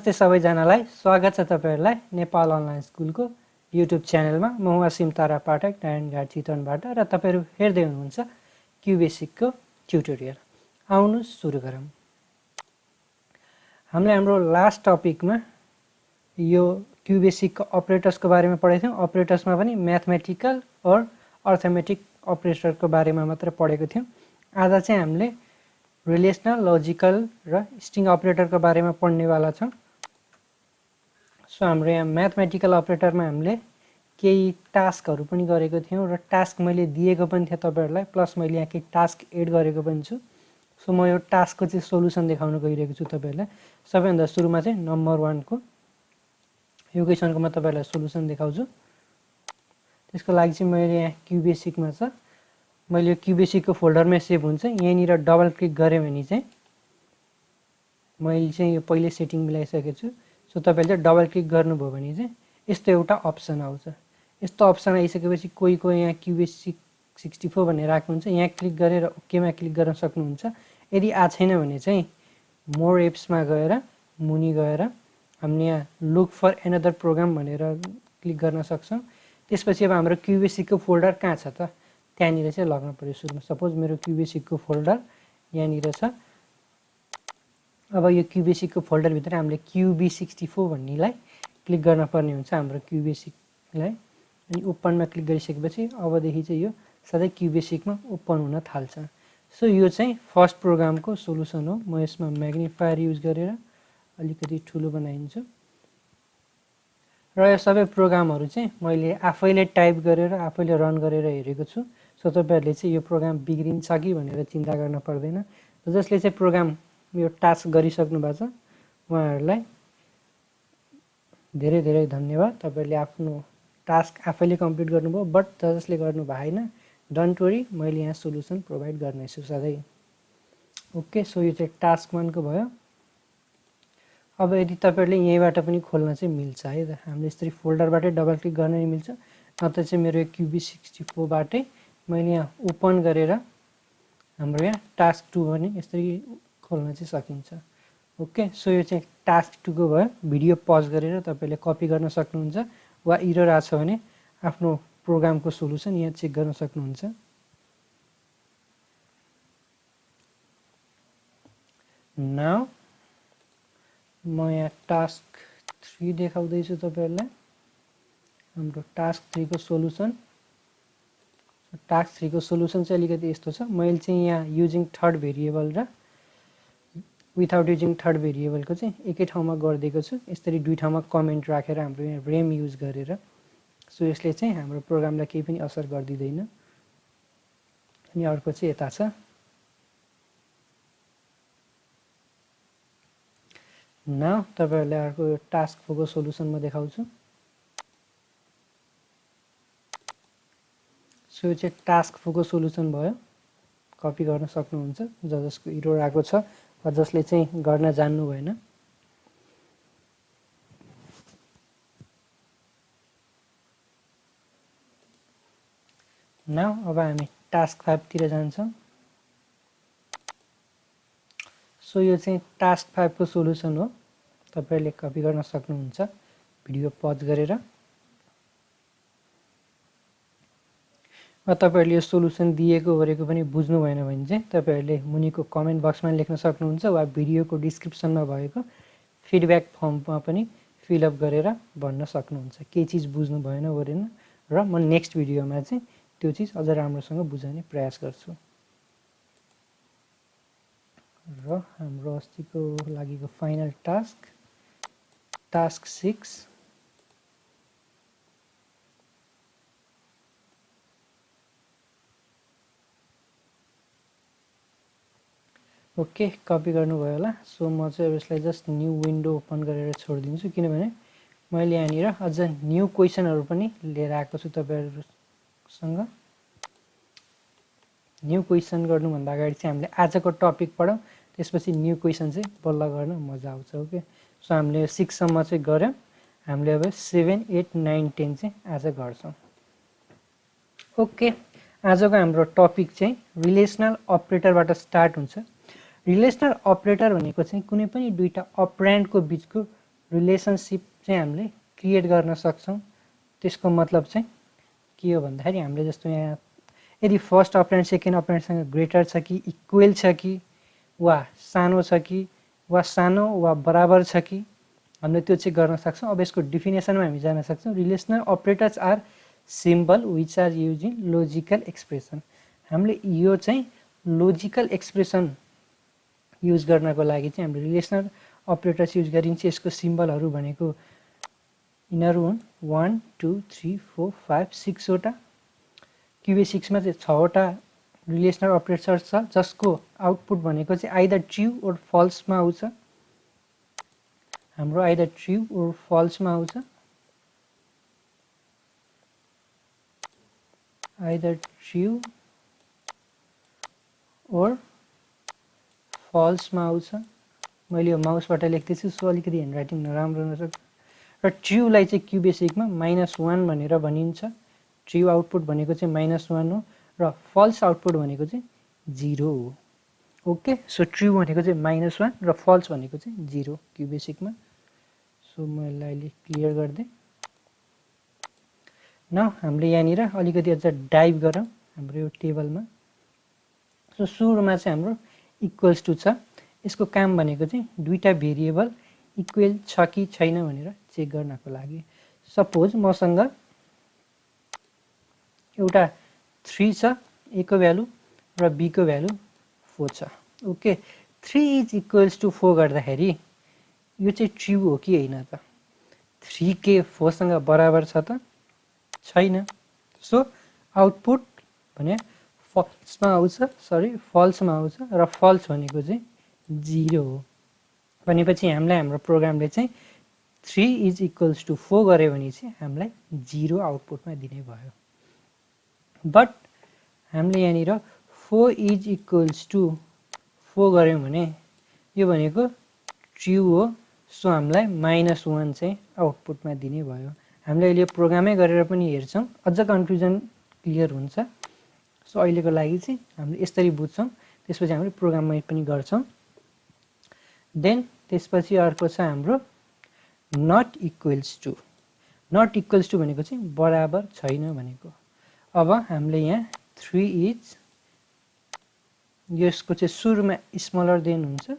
नमस्ते सबैजनालाई स्वागत छ तपाईहरुलाई नेपाल अनलाइन स्कुलको युट्युब च्यानलमा। म हुँ असीम तारा पाठक नारायणघाट चितवनबाट र तपाईहरु हेर्दै हुनुहुन्छ क्युबेसिकको ट्युटोरियल। आउनुस् सुरु गरौँ। हामीले हाम्रो लास्ट टपिकमा यो क्युबेसिकको अपरेटर्सको बारेमा पढेको थियौं। अपरेटर्समा पनि म्याथमेटिकल और अर्थमेटिक अपरेटरको बारेमा मात्र पढेको थियौं। आज चाहिँ हामीले रिलेसनल, लजिकल र स्ट्रिङ अपरेटरको बारेमा पढ्नेवाला छौं। सो हाम्रो यहाँ म्याथमेटिकल अपरेटरमा हामीले केही टास्कहरु पनि गरेको थियौं र टास्क मैले दिएको पनि थिए तपाईहरुलाई, प्लस मैले यहाँ केही टास्क एड गरेको पनि छु। सो म यो टास्कको चाहिँ सोलुसन देखाउन गइरहेको छु तपाईहरुलाई। सबैभन्दा सुरुमा चाहिँ नम्बर 1 को यो क्वेशनको म तपाईहरुलाई सोलुसन देखाउँछु। त्यसको लागि चाहिँ मैले यहाँ क्युबेसिकमा छ, मैले यो क्युबेसिकको फोल्डरमै सेभ हुन्छ। यहाँनिर डबल क्लिक गरे भने चाहिँ मैले चाहिँ यो पहिले सेटिङ मिलाइसकेको छु। सो तपाईले चाहिँ डबल क्लिक गर्नुभयो भने चाहिँ यस्तो एउटा अप्सन आउँछ। यस्तो अप्सन आइसकेपछि कोही यहाँ क्युबेसिक 64 भनेर राख्नुहुन्छ, यहाँ क्लिक गरेर ओकेमा क्लिक गर्न सक्नुहुन्छ। यदि आ छैन भने चाहिँ मोर एप्समा गएर मुनि गएर हामीले यहाँ लुक फर एनदर प्रोग्राम भनेर क्लिक गर्न सक्छौं। त्यसपछि अब हाम्रो क्युबेसिकको फोल्डर कहाँ छ त, त्यहाँनिर चाहिँ लग्न पर्यो। सुरुमा सपोज मेरो क्युबेसिकको फोल्डर यहाँनिर छ। अब यो क्युबेसिकको फोल्डर भित्र हामीले QB64 भन्नेलाई क्लिक गर्न पर्ने हुन्छ हाम्रो क्युबेसिकलाई। अनि ओपनमा क्लिक गरिसकेपछि अबदेखि चाहिँ यो सधैँ क्युबेसिकमा ओपन हुन थाल्छ। सो यो चाहिँ फर्स्ट प्रोग्रामको सोलुसन हो। म यसमा म्याग्निफायर युज गरेर अलिकति ठुलो बनाइन्छु र यो सबै प्रोग्रामहरु चाहिँ मैले आफैले टाइप गरेर आफैले रन गरेर हेरेको छु। सो तपाईहरुले चाहिँ यो प्रोग्राम बिग्रिन्छ कि भनेर चिन्ता गर्न पर्दैन। जसले चाहिँ प्रोग्राम यो टास्क गरिसक्नु भएको छ उहाँहरुलाई धेरै धेरै धन्यवाद। तपाईहरुले आफ्नो टास्क आफैले कम्प्लिट गर्नुभयो, बट जसले गर्नु भएन डोन्ट वरी, मैले यहाँ सोलुसन प्रोवाइड गर्नेछु सधैं। ओके, सो यो चाहिँ टास्क 1 को भयो। अब यदि तपाईहरुले यहीबाट पनि खोल्न चाहिँ मिल्छ है त। हामीले यसरी फोल्डरबाटै डबल क्लिक गर्न नि मिल्छ, नत्र चाहिँ मेरो QB64 बाटै मैले यहाँ ओपन गरेर हाम्रो यहाँ टास्क 2 पनि यसरी खोल्न चाहिँ सकिन्छ। ओके, सो यो चाहिँ टास्क 2 को भयो। भिडियो पज गरेर तपाईले कपी गर्न सक्नुहुन्छ वा एरर आछ भने आफ्नो प्रोग्रामको सोलुसन यहाँ चेक गर्न सक्नुहुन्छ। नाउ म यहाँ टास्क 3 देखाउँदै छु तपाईहरुलाई। हाम्रो टास्क 3 को सोलुसन। टास्क 3 को सोलुसन चाहिँ अलिकति यस्तो छ। मैले चाहिँ यहाँ युजिङ थर्ड भेरिएबल र विदाउट युजिङ थर्ड भेरिएबलको चाहिँ एकै ठाउँमा गर्दिएको छु। यसरी दुई ठाउँमा कमेन्ट राखेर हाम्रो यहाँ रेम युज गरेर। सो यसले चाहिँ हाम्रो प्रोग्रामलाई केही पनि असर गर्दिदैन। अनि अर्को चाहिँ यता छ। नाउ तपाईहरुलाई अर्को टास्क 4 को सोलुसन म देखाउँछु। सो यो चाहिँ टास्क 4 को सोलुसन भयो। कपी गर्न सक्नुहुन्छ जसको एरर आएको छ वा जसले चाहिँ गर्न जान्नु भएन। नाउ अब हामी टास्क 5 तिर जान्छौं। सो यो चाहिँ टास्क 5 को सोलुसन हो। तपाईहरुले कपी गर्न सक्नुहुन्छ भिडियो पज गरेर। तपाईहरुले यो सोलुसन दिएको गरेको पनि बुझ्नु भएन भने चाहिँ तपाईहरुले मुनिको कमेन्ट बक्समा लेख्न सक्नुहुन्छ वा भिडियोको डिस्क्रिप्सनमा भएको फिडब्याक फर्ममा पनि फिल अप गरेर भन्न सक्नुहुन्छ के चीज बुझ्नु भएन गरेन, र म नेक्स्ट भिडियोमा चाहिँ त्यो चीज अझ राम्रोसँग बुझाउने प्रयास गर्छु। र हाम्रो अस्तिको लागिको final task task 6। Okay, copy गर्नुभयो होला। सो म चाहिँ यसलाई जस्ट न्यू विन्डो ओपन गरेर छोडिदिन्छु, किनभने मैले यहाँनिर अझ न्यू क्वेशनहरु पनि लिएर आएको छु तपाईहरुसँग। न्यू क्वेशन गर्नु भन्दा अगाडि चाहिँ हामीले आजको टपिक पढौं, त्यसपछि न्यू क्वेशन चाहिँ बल्ल गर्न मजा आउँछ। ओके, सो हामीले 6 सम्म चाहिँ गर्यौं। हामीले अब 7, 8, 9, 10 चाहिँ आज गर्छौं। ओके, आजको हाम्रो टपिक चाहिँ रिलेसनल अपरेटरबाट स्टार्ट हुन्छ। रिलेसनल अपरेटर भनेको चाहिँ कुनै पनि दुईटा अपरेन्डको बीचको रिलेसनशिप चाहिँ हामीले क्रिएट गर्न सक्छौँ। त्यसको मतलब चाहिँ के हो भन्दाखेरि हामीले जस्तो यहाँ यदि फर्स्ट अपरेन्ड सेकेन्ड अपरेन्डसँग ग्रेटर छ कि इक्वल छ कि वा सानो छ कि वा सानो वा बराबर छ कि हामीले त्यो चेक गर्न सक्छौँ। अब यसको डिफिनेसनमा हामी जान सक्छौँ। Relational operators are symbol which are use in logical expression. हामीले यो चाहिँ लोजिकल एक्सप्रेसन युज गर्नको लागि चाहिँ हामीले रिलेसनल अपरेटर्स युज गरिन्छ। यसको सिम्बलहरू भनेको यिनीहरू हुन् 1 2 3 4 5 6 वटा। QA6 मा चाहिँ 6 वटा रिलेसनल अपरेटर्स छ जसको आउटपुट भनेको चाहिँ आइदर ट्रु ओर फल्समा आउँछ। हाम्रो आइदर ट्रु ओर फल्समा आउँछ, आइदर ट्रु ओर फल्समा आउँछ। मैले यो माउसबाट लेख्दैछु सो अलिकति ह्यान्डराइटिङ नराम्रो हुनसक्छ। र ट्रुलाई चाहिँ क्युबेसिकमा -1 भनेर भनिन्छ। ट्रु आउटपुट भनेको चाहिँ -1 हो र फल्स आउटपुट भनेको चाहिँ 0 हो। ओके, सो ट्रु भनेको चाहिँ -1 र फल्स भनेको चाहिँ 0 क्युबेसिकमा। सो म यसलाई अहिले क्लियर गरिदिएँ। न हामीले यहाँनिर अलिकति अझ डाइभ गरौँ हाम्रो यो टेबलमा। सो सुरुमा चाहिँ हाम्रो इक्वल्स टु छ। यसको काम भनेको चाहिँ दुईटा भेरिएबल इक्वल छ कि छैन भनेर चेक गर्नको लागि। सपोज मसँग एउटा 3 छ, ए को भ्यालु र बी को भ्यालु 4 छ। ओके, 3 इज इक्वल्स टु 4 गर्दाखेरि यो चाहिँ ट्रु हो कि होइन त? 3 के 4 सँग बराबर छ त? छैन। सो आउटपुट भने फल्समा आउँछ, फल्समा आउँछ र फल्स भनेको चाहिँ 0 हो। भनेपछि हामीलाई हाम्रो प्रोग्रामले चाहिँ 3 इज इक्वल्स टु 4 गर्यो भने चाहिँ हामीलाई 0 आउटपुटमा दिने भयो। बट हामीले यहाँनिर 4 इज इक्वल्स टु 4 गऱ्यौँ भने यो भनेको ट्रु हो। सो हामीलाई -1 चाहिँ आउटपुटमा दिने भयो। हामीले अहिले प्रोग्रामै गरेर पनि हेर्छौँ, अझ कन्फ्युजन क्लियर हुन्छ। सो अहिलेको लागि चाहिँ हामीले यसरी बुझ्छौँ, त्यसपछि हामीले प्रोग्राममै पनि गर्छौँ। देन त्यसपछि अर्को छ हाम्रो not equals to. Not equals to भनेको चाहिँ बराबर छैन भनेको। अब हामीले यहाँ 3 इज, यसको चाहिँ सुरुमा स्मलर देन हुन्छ,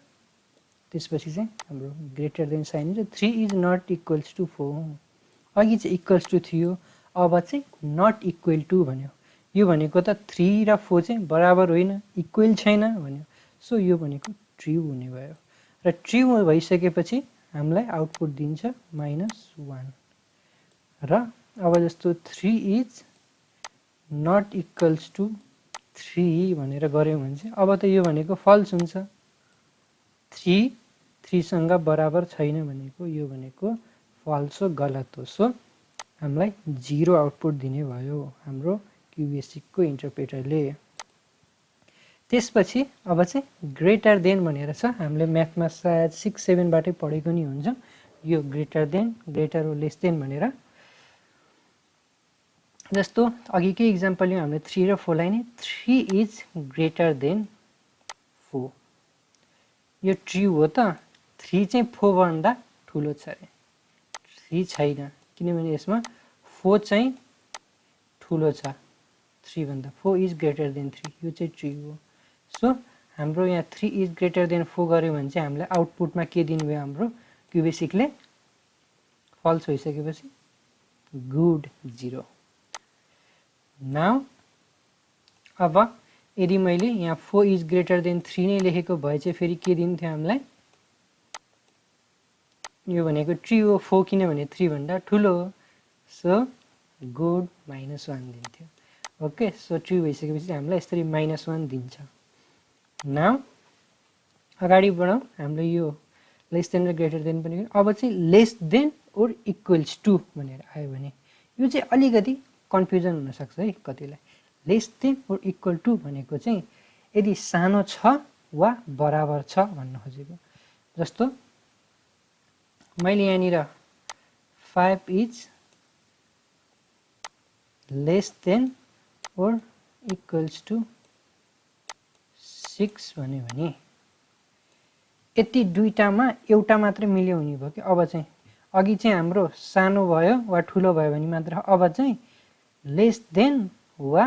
त्यसपछि चाहिँ हाम्रो ग्रेटर देन साइन हुन्छ। 3 इज नट इक्वल्स टु 4। अघि चाहिँ इक्वल्स टु थियो, अब चाहिँ नट इक्वल टु भन्यो। यो भनेको त 3 र 4 चाहिँ बराबर होइन, इक्वल छैन भन्यो। सो यो भनेको ट्रु हुने भयो र ट्रु भइसकेपछि हामीलाई आउटपुट दिन्छ -1। र अब जस्तो 3 इज नट इक्वल्स टु 3 भनेर गऱ्यौँ भने चाहिँ अब त यो भनेको फल्स हुन्छ। 3 सँग बराबर छैन भनेको यो भनेको फल्स हो, गलत हो। सो हामीलाई 0 आउटपुट दिने भयो हाम्रो क्युबेसिकको इन्टरप्रेटरले। त्यसपछि अब चाहिँ ग्रेटर देन भनेर छ। हामीले म्याथमा सायद 6 7 बाटै पढेको नि हुन्छ यो ग्रेटर देन, ग्रेटर र लेस देन भनेर। जस्तो अघिकै इक्जाम्पल लियौँ हामीले 3 र 4 लाई नै 3 इज ग्रेटर देन 4। यो ट्रु हो त? 3 चाहिँ 4 भन्दा ठुलो छ अरे। 3 छैन, किनभने यसमा 4 चाहिँ ठुलो छ 3 भन्दा। 4 इज ग्रेटर देन 3, यो चाहिँ ट्रु हो। सो हाम्रो यहाँ 3 इज ग्रेटर देन 4 गऱ्यो भने चाहिँ हामीलाई आउटपुटमा के दिनुभयो हाम्रो क्युबेसिकले? फल्स भइसकेपछि गुड 0। नाउ अब यदि मैले यहाँ 4 इज ग्रेटर देन 3 नै लेखेको भए चाहिँ फेरि के दिन्थ्यो हामीलाई? यो भनेको ट्रु हो, 4 किनभने 3 भन्दा ठुलो हो। सो गुड -1 दिन्थ्यो। ओके, सो ट्रु भइसकेपछि हामीलाई यसरी -1 दिन्छ। नाउ अगाडि बढौँ। हामीले यो लेस देन र ग्रेटर देन पनि। अब चाहिँ less than or equals to भनेर आयो भने यो चाहिँ अलिकति कन्फ्युजन हुनसक्छ है कतिलाई। Less than or equal to भनेको चाहिँ यदि सानो छ वा बराबर छ भन्न खोजेको। जस्तो मैले यहाँनिर 5 is less than or equals to 6 भन्यो भने यति दुईटामा एउटा मात्रै मिल्यो हुने भयो कि अब चाहिँ अघि चाहिँ हाम्रो सानो भयो वा ठुलो भयो भने मात्र, अब चाहिँ लेस देन वा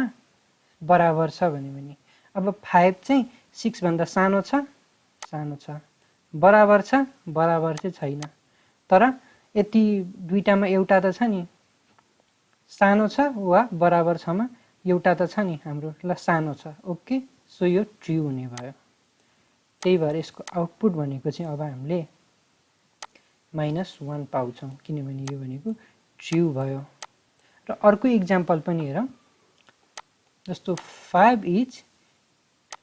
बराबर छ भने अब 5 चाहिँ 6 भन्दा सानो छ, बराबर छ, बराबर चाहिँ छैन। तर यति दुईटामा एउटा त छ नि, सानो छ वा बराबर छमा एउटा त छ नि हाम्रो, ल सानो छ। ओके, सो यो ट्रु हुने भयो। त्यही भएर यसको आउटपुट भनेको चाहिँ अब हामीले -1 पाउँछौँ, किनभने यो भनेको ट्रु भयो। र अर्को इक्जाम्पल पनि हेरौँ, जस्तो 5 is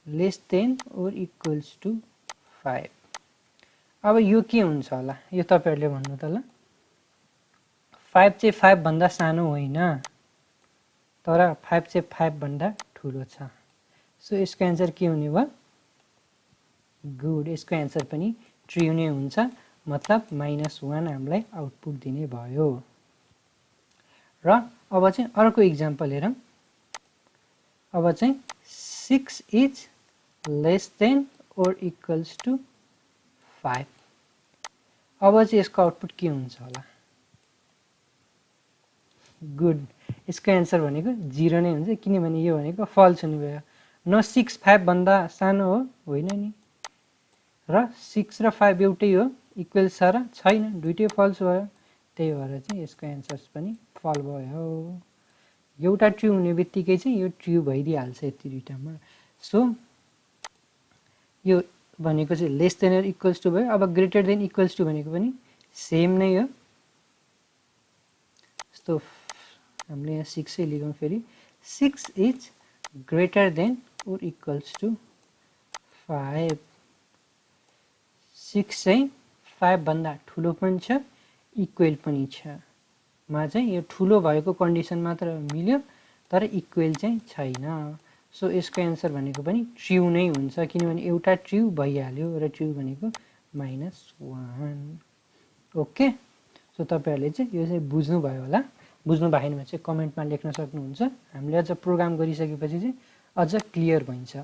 less than or equals to 5। अब यो के हुन्छ होला, यो तपाईहरुले भन्नु त ल। 5 चाहिँ 5 भन्दा सानो होइन, तर 5 चाहिँ 5 भन्दा ठुलो छ। सो यसको एन्सर के हुने भयो? गुड, यसको एन्सर पनि ट्रु नै हुन्छ, मतलब -1 हामीलाई आउटपुट दिने भयो। र अब चाहिँ अर्को इक्जाम्पल हेरौँ। अब चाहिँ 6 is less than or equals to 5। अब चाहिँ यसको आउटपुट के हुन्छ होला? गुड, यसको एन्सर भनेको 0 नै हुन्छ, किनभने यो भनेको फल्स हुने भयो। न 6 5 भन्दा सानो हो, होइन नि, र 6 र 5 एउटै हो, इक्वल छ र छैन, दुइटै फल्स भयो। त्यही भएर चाहिँ यसको एन्सर पनि फल भयो। एउटा ट्रु हुने बित्तिकै चाहिँ यो ट्रु भइदिइहाल्छ यति दुइटामा। सो यो भनेको चाहिँ less than or equals to भयो। अब ग्रेटर देन इक्वल्स टु भनेको पनि सेम नै हो। जस्तो हामीले यहाँ 6 लेखौँ फेरि, 6 is greater than or equals to 5। 6 चाहिँ 5 भन्दा ठुलो पनि छ, इक्वल पनि छ। मा चाहिँ यो ठुलो भएको कन्डिसन मात्र मिल्यो, तर इक्वल चाहिँ छैन। सो यसको एन्सर भनेको पनि ट्रु नै हुन्छ, किनभने एउटा ट्रु भइहाल्यो र ट्रु भनेको -1। ओके, सो तपाईहरुले चाहिँ यो चाहिँ बुझ्नु भयो होला। बुझ्नु भएन भने चाहिँ कमेन्टमा लेख्न सक्नुहुन्छ। हामीले अझ प्रोग्राम गरिसकेपछि चाहिँ अझ क्लियर भइन्छ।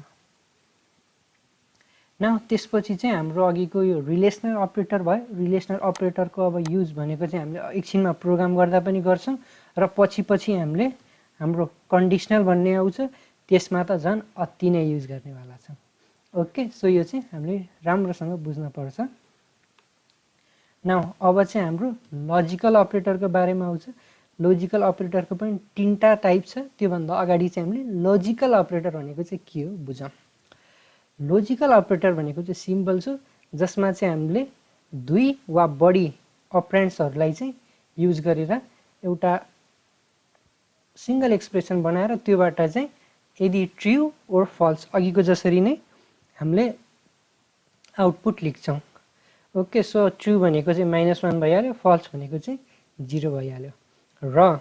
न त्यसपछि चाहिँ हाम्रो अघिको यो रिलेसनल अपरेटर भयो। रिलेसनल अपरेटरको अब युज भनेको चाहिँ हामीले एकछिनमा प्रोग्राम गर्दा पनि गर्छौँ, र पछि हामीले हाम्रो कन्डिसनल भन्ने आउँछ, त्यसमा त झन् अति नै युज गर्नेवाला छ। ओके, सो यो चाहिँ हामीले राम्रोसँग बुझ्न पर्छ। नाउ अब चाहिँ हाम्रो लजिकल अपरेटरको बारेमा आउँछ। लजिकल अपरेटरको पनि 3टा टाइप छ। त्योभन्दा अगाडि चाहिँ हामीले लजिकल अपरेटर भनेको चाहिँ के हो बुझौँ। लजिकल अपरेटर भनेको चाहिँ सिम्पल छ, जसमा चाहिँ हामीले 2 वा बढी अपरेन्ड्सहरूलाई चाहिँ युज गरेर एउटा सिंगल एक्सप्रेसन बनाएर त्योबाट चाहिँ यदि ट्रु ओर फल्स अघिको जसरी नै हामीले आउटपुट लेख्छौँ। ओके, सो ट्रु भनेको चाहिँ -1 भइहाल्यो, फल्स भनेको चाहिँ 0 भइहाल्यो। र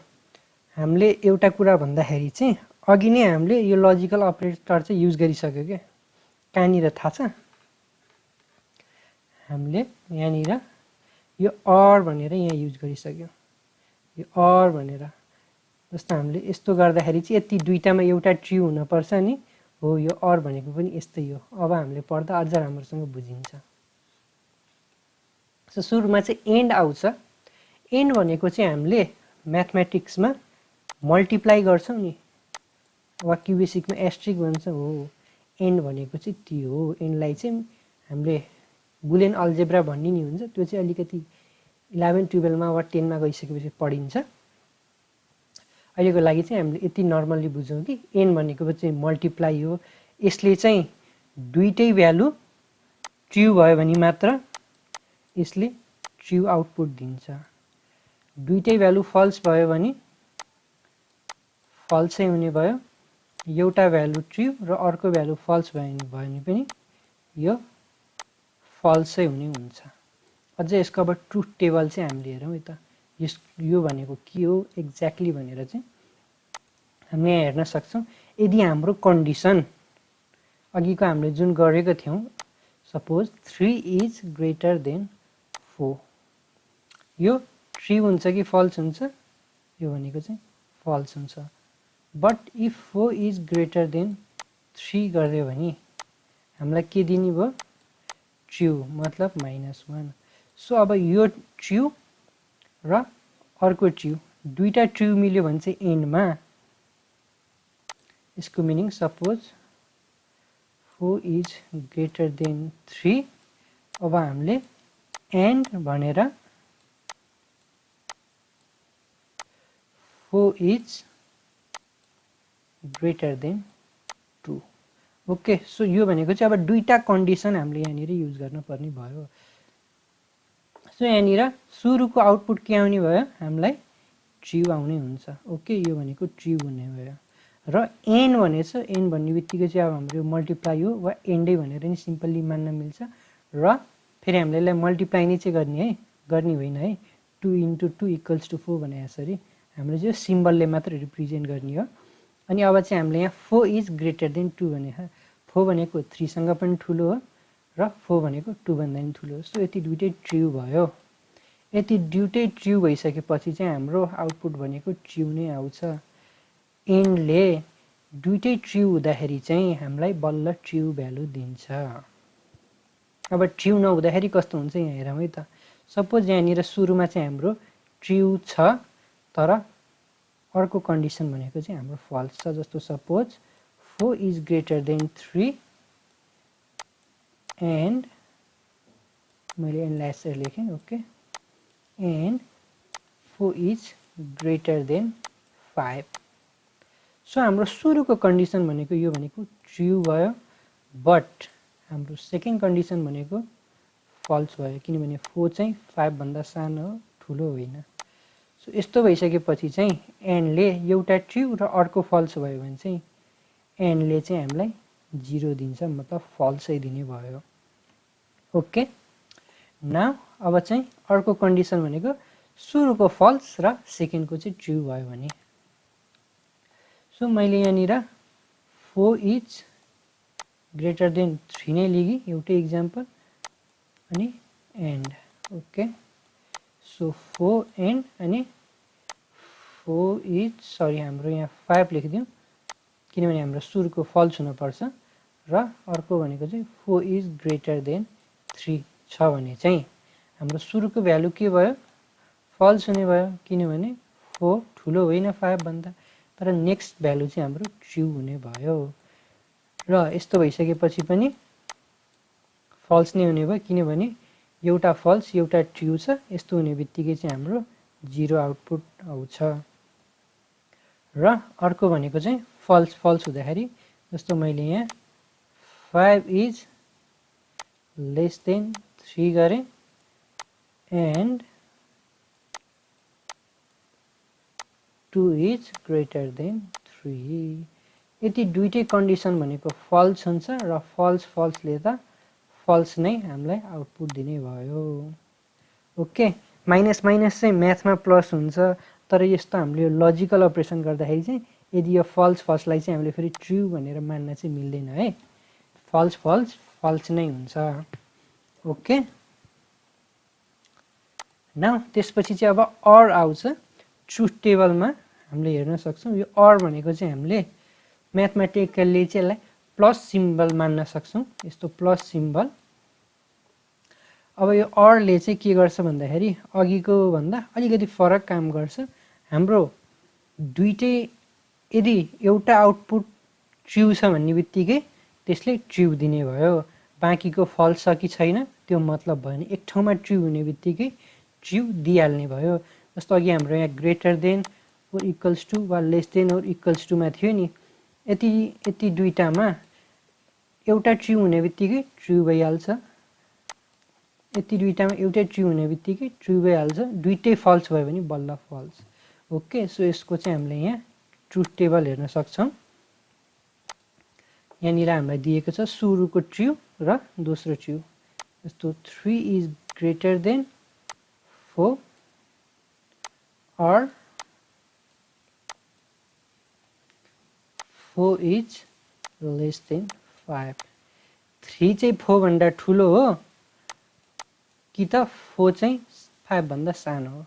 हामीले एउटा कुरा भन्दाखेरि चाहिँ अघि नै हामीले यो लजिकल अपरेटर चाहिँ युज गरिसक्यो क्या। कहाँनिर थाहा छ? हामीले यहाँनिर यो अर भनेर यहाँ युज गरिसक्यो। यो अर भनेर जस्तो हामीले यस्तो गर्दाखेरि चाहिँ यति दुईटामा एउटा ट्रु हुनुपर्छ नि, हो यो अर भनेको पनि यस्तै हो। अब हामीले पढ्दा अझ राम्रोसँग बुझिन्छ। सो सुरुमा चाहिँ एन्ड आउँछ। एन्ड भनेको चाहिँ हामीले म्याथमेटिक्समा मल्टिप्लाई गर्छौँ नि, वा क्युबेसिकमा एस्ट्रिक भन्छ, हो एन्ड भनेको चाहिँ त्यो हो। एन्डलाई चाहिँ हामीले बुलियन अल्जेब्रा भन्ने नि हुन्छ, त्यो चाहिँ अलिकति 11 12मा वा 10मा गइसकेपछि पढिन्छ। अहिलेको लागि चाहिँ हामीले यति नर्मल्ली बुझौँ कि एन भनेको चाहिँ मल्टिप्लाई हो। यसले चाहिँ दुईटै भ्यालु ट्रु भयो भने मात्र यसले ट्रु आउटपुट दिन्छ। दुईटै भ्यालु फल्स भयो भने फल्सै हुने भयो। एउटा भ्यालु ट्रु र अर्को भ्यालु फल्स भयो भने पनि यो फल्सै हुने हुन्छ। अझै यसको अब ट्रुथ टेबल चाहिँ हामीले हेरौँ यता। यो भनेको के हो एक्ज्याक्टली भनेर चाहिँ हामी यहाँ हेर्न सक्छौँ। यदि हाम्रो कन्डिसन अघिको हामीले जुन गरेको थियौँ, सपोज 3 इज ग्रेटर देन 4, यो ट्रु हुन्छ कि फल्स हुन्छ? यो भनेको चाहिँ फल्स हुन्छ। But if 4 is greater than 3 गरिदियो भने हामीलाई के दिने भयो? ट्रु, मतलब -1। सो अब यो ट्रु र अर्को ट्रु, दुईटा ट्रु मिल्यो भने चाहिँ एन्डमा यसको meaning suppose 4 is greater than 3। अब हामीले एन्ड भनेर 4 is greater then 2। Okay, so यो भनेको चाहिँ अब दुईटा कन्डिसन हामीले यहाँनिर युज गर्न पर्ने भयो। सो यहाँनिर सुरुको आउटपुट के आउने भयो, हामीलाई ट्रु आउने हुन्छ। ओके, यो भनेको ट्रु हुने भयो। र एन भनेछ, एन भन्ने बित्तिकै चाहिँ अब हाम्रो मल्टिप्लाई हो वा एन्डै भनेर नि सिम्पल्ली मान्न मिल्छ। र फेरि हामीले यसलाई मल्टिप्लाई नै चाहिँ गर्ने है, गर्ने होइन है। 2 × 2 = 4 भने यसरी हामीले चाहिँ सिम्बलले मात्र रिप्रेजेन्ट गर्ने हो। अनि अब चाहिँ हामीले यहाँ 4 इज ग्रेटर देन 2 भने 4 भनेको 3 सँग पनि ठुलो हो र 4 भनेको 2 भन्दा पनि ठुलो हो। सो यति दुइटै ट्रु भयो। यति दुइटै ट्रु भइसकेपछि चाहिँ हाम्रो आउटपुट भनेको ट्रु नै आउँछ। एन्डले दुइटै ट्रु हुँदाखेरि चाहिँ हामीलाई बल्ल ट्रु भ्यालु दिन्छ। अब ट्रु नहुँदाखेरि कस्तो हुन्छ यहाँ हेरौँ है त। सपोज यहाँनिर सुरुमा चाहिँ हाम्रो ट्रु छ तर अर्को कन्डिसन भनेको चाहिँ हाम्रो फल्स छ। जस्तो suppose 4 is greater than 3 and मैले एन्डलाई यसरी लेखेँ। Okay, and 4 is greater than 5। So हाम्रो सुरुको कन्डिसन भनेको यो भनेको ट्रु भयो, बट हाम्रो सेकेन्ड कन्डिसन भनेको फल्स भयो, किनभने 4 चाहिँ 5 भन्दा सानो हो, ठुलो होइन। सो यस्तो भइसकेपछि चाहिँ एन्डले एउटा ट्रु र अर्को फल्स भयो भने चाहिँ एन्डले चाहिँ हामीलाई 0 दिन्छ, मतलब फल्सै दिने भयो। ओके, नाउ अब चाहिँ अर्को कन्डिसन भनेको सुरुको फल्स र सेकेन्डको चाहिँ ट्रु भयो भने। सो मैले यहाँनिर 4 इज ग्रेटर देन 3 नै लिएँ, एउटै इक्जाम्पल, अनि एन्ड। ओके, सो 4 एन्ड अनि 4 इज सरी हाम्रो यहाँ 5 लेखिदिउँ किनभने हाम्रो सुरुको फल्स हुनुपर्छ। र अर्को भनेको चाहिँ 4 इज ग्रेटर देन 3 छ भने चाहिँ हाम्रो सुरुको भ्यालु के भयो, फल्स हुने भयो, किनभने 4 ठुलो होइन 5 भन्दा। तर नेक्स्ट भ्यालु चाहिँ हाम्रो ट्रु हुने भयो। र यस्तो भइसकेपछि पनि फल्स नै हुने भयो, किनभने एउटा फल्स एउटा ट्रु छ। यस्तो हुने बित्तिकै चाहिँ हाम्रो 0 आउटपुट आउँछ। र अर्को भनेको चाहिँ फल्स फल्स हुँदाखेरि, जस्तो मैले यहाँ 5 इज लेस देन 3 गरेँ एन्ड 2 इज ग्रेटर देन 3। यति दुइटै कन्डिसन भनेको फल्स हुन्छ र फल्स फल्सले त फल्स नै हामीलाई आउटपुट दिने भयो। ओके, माइनस माइनस चाहिँ म्याथमा प्लस हुन्छ, तर यस्तो हामीले लजिकल अपरेसन गर्दाखेरि चाहिँ यदि यो फल्स फल्सलाई चाहिँ हामीले फेरि ट्रु भनेर मान्न चाहिँ मिल्दैन है। फल्स फल्स फल्स नै हुन्छ। ओके, नाउ त्यसपछि चाहिँ अब अर आउँछ। ट्रुथ टेबलमा हामीले हेर्न सक्छौँ यो अर भनेको चाहिँ हामीले म्याथमेटिकल्ली चाहिँ यसलाई प्लस सिम्बल मान्न सक्छौँ, यस्तो प्लस सिम्बल। अब यो अरले चाहिँ के गर्छ भन्दाखेरि अघिको भन्दा अलिकति फरक काम गर्छ। हाम्रो दुइटै यदि एउटा आउटपुट ट्रु छ भन्ने बित्तिकै त्यसले ट्रु दिने भयो, बाँकीको फल्स छ कि छैन त्यो मतलब भएन। एक ठाउँमा ट्रु हुने बित्तिकै ट्रु दिइहाल्ने भयो। जस्तो अघि हाम्रो यहाँ greater than or equals to वा लेस देन ओर इक्वल्स टुमा थियो नि, यति दुईटामा एउटा ट्रु हुने बित्तिकै ट्रु भइहाल्छ, यति दुईटामा एउटै ट्रु हुने बित्तिकै ट्रु भइहाल्छ, दुइटै फल्स भयो भने बल्ल फल्स। ओके, सो यसको चाहिँ हामीले यहाँ ट्रुथ टेबल हेर्न सक्छौँ। यहाँनिर हामीलाई दिएको छ सुरुको ट्रु र दोस्रो ट्रु। जस्तो 3 is greater then 4 or 4 is less then 5। 3 चाहिँ 4 भन्दा ठुलो हो कि त 4 चाहिँ 5 भन्दा सानो हो।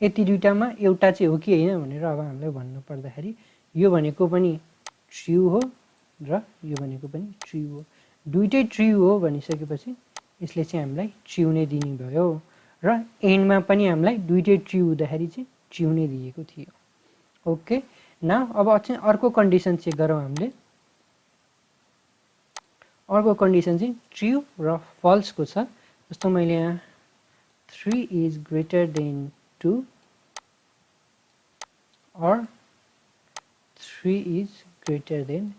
यति दुईटामा एउटा चाहिँ हो कि होइन भनेर अब हामीलाई भन्नु पर्दाखेरि यो भनेको पनि ट्रु हो र यो भनेको पनि ट्रु हो। दुइटै ट्रु हो भनिसकेपछि यसले चाहिँ हामीलाई ट्रु नै दिने भयो। र एन्डमा पनि हामीलाई दुईटै ट्रु हुँदाखेरि चाहिँ ट्रु नै दिएको थियो। ओके, नाउ अब चाहिँ अर्को कन्डिसन चेक गरौँ हामीले। अर्को कन्डिसन चाहिँ ट्रु र फल्सको छ। जस्तो मैले यहाँ 3 इज ग्रेटर देन 2 और 3 इज ग्रेटर देन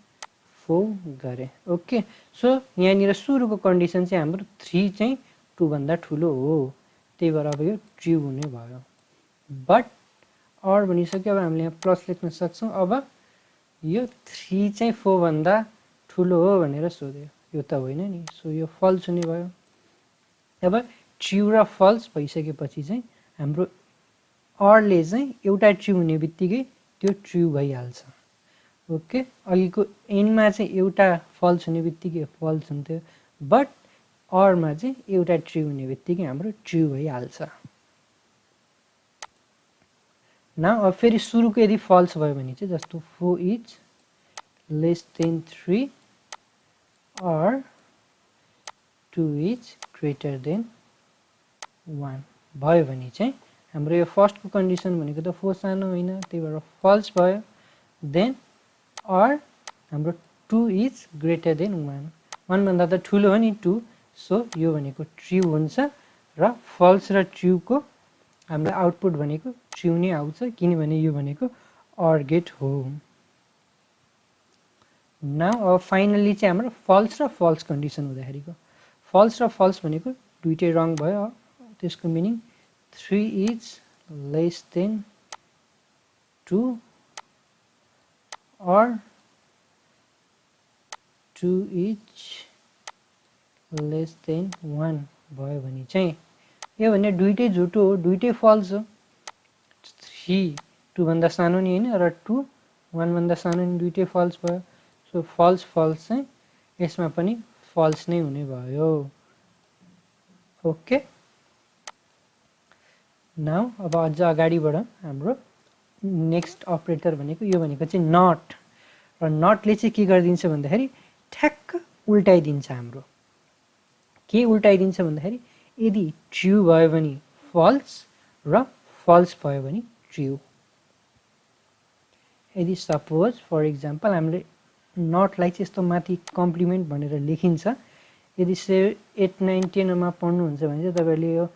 4 गरे। ओके, सो यहाँनिर सुरुको कन्डिसन चाहिँ हाम्रो 3 चाहिँ 2 भन्दा ठुलो हो, त्यही भएर अब यो ट्रु हुने भयो। बट और भनिसक्यो, अब हामीले यहाँ प्लस लेख्न सक्छौँ। अब यो 3 चाहिँ 4 भन्दा ठुलो हो भनेर सोध्यो, यो त होइन नि, सो यो फल्स हुने भयो। अब ट्रु र फल्स भइसकेपछि चाहिँ हाम्रो अरले चाहिँ एउटा ट्रु हुने बित्तिकै त्यो ट्रु भइहाल्छ। ओके, अघिको एन्डमा चाहिँ एउटा फल्स हुने बित्तिकै फल्स हुन्थ्यो, बट अरमा चाहिँ एउटा ट्रु हुने बित्तिकै हाम्रो ट्रु भइहाल्छ। नाउ अब फेरि सुरुको यदि फल्स भयो भने चाहिँ जस्तो 4 इज लेस देन 3 और 2 इज ग्रेटर देन 1 भयो भने चाहिँ हाम्रो यो फर्स्टको कन्डिसन भनेको त 4 सानो होइन, त्यही भएर फल्स भयो। देन और हाम्रो 2 इज ग्रेटर देन 1, 1 भन्दा त ठुलो हो नि 2, सो यो भनेको ट्रु हुन्छ र फल्स र ट्रुको हाम्रो आउटपुट भनेको ट्रु नै आउँछ, किनभने यो भनेको अर गेट हो। नाउ अब फाइनली चाहिँ हाम्रो फल्स र फल्स कन्डिसन हुँदाखेरिको, फल्स र फल्स भनेको दुईटै रङ भयो। त्यसको मिनिङ 3 इज लेस देन 2 और 2 इज लेस देन 1 भयो भने चाहिँ यो भने दुईटै झुटो हो, दुईटै फल्स हो। 3 2 भन्दा सानो नि होइन र 2 1 भन्दा सानो नि, दुईटै फल्स भयो। सो फल्स फल्स चाहिँ यसमा पनि फल्स नै हुने भयो। ओके, नाउ अब अझ अगाडि बढौँ। हाम्रो नेक्स्ट अपरेटर भनेको यो भनेको चाहिँ नट, र नटले चाहिँ के गरिदिन्छ भन्दाखेरि ठ्याक्क उल्टाइदिन्छ। हाम्रो के उल्टाइदिन्छ भन्दाखेरि यदि ट्रु भयो भने फल्स र फल्स भयो भने ट्रु। यदि सपोज फर इक्जाम्पल हामीले नटलाई चाहिँ यस्तो माथि कम्प्लिमेन्ट भनेर लेखिन्छ, यदि 8 9 10मा पढ्नुहुन्छ भने चाहिँ तपाईँहरूले यो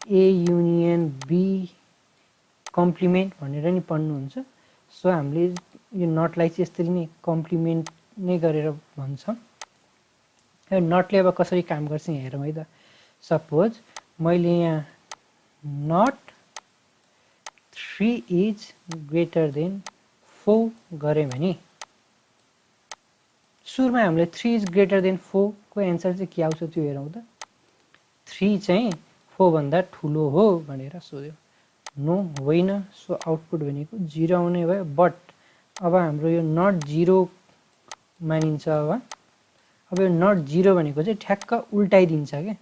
ए युनियन बी कम्प्लिमेन्ट भनेर नि पढ्नुहुन्छ। सो हामीले यो नटलाई चाहिँ यसरी नै कम्प्लिमेन्ट नै गरेर भन्छौँ। यो नटले अब कसरी काम गर्छ हेरौँ है त। सपोज मैले यहाँ नट 3 इज ग्रेटर देन 4 गरेँ भने सुरुमा हामीले 3 इज ग्रेटर देन 4 को एन्सर चाहिँ के आउँछ त्यो हेरौँ त। 3 चाहिँ 4 भन्दा ठुलो हो भनेर सोध्यो, नो होइन, सो आउटपुट भनेको 0 आउने भयो। बट अब हाम्रो यो नट 0 मानिन्छ। अब यो नट 0 भनेको चाहिँ ठ्याक्क उल्टाइदिन्छ क्या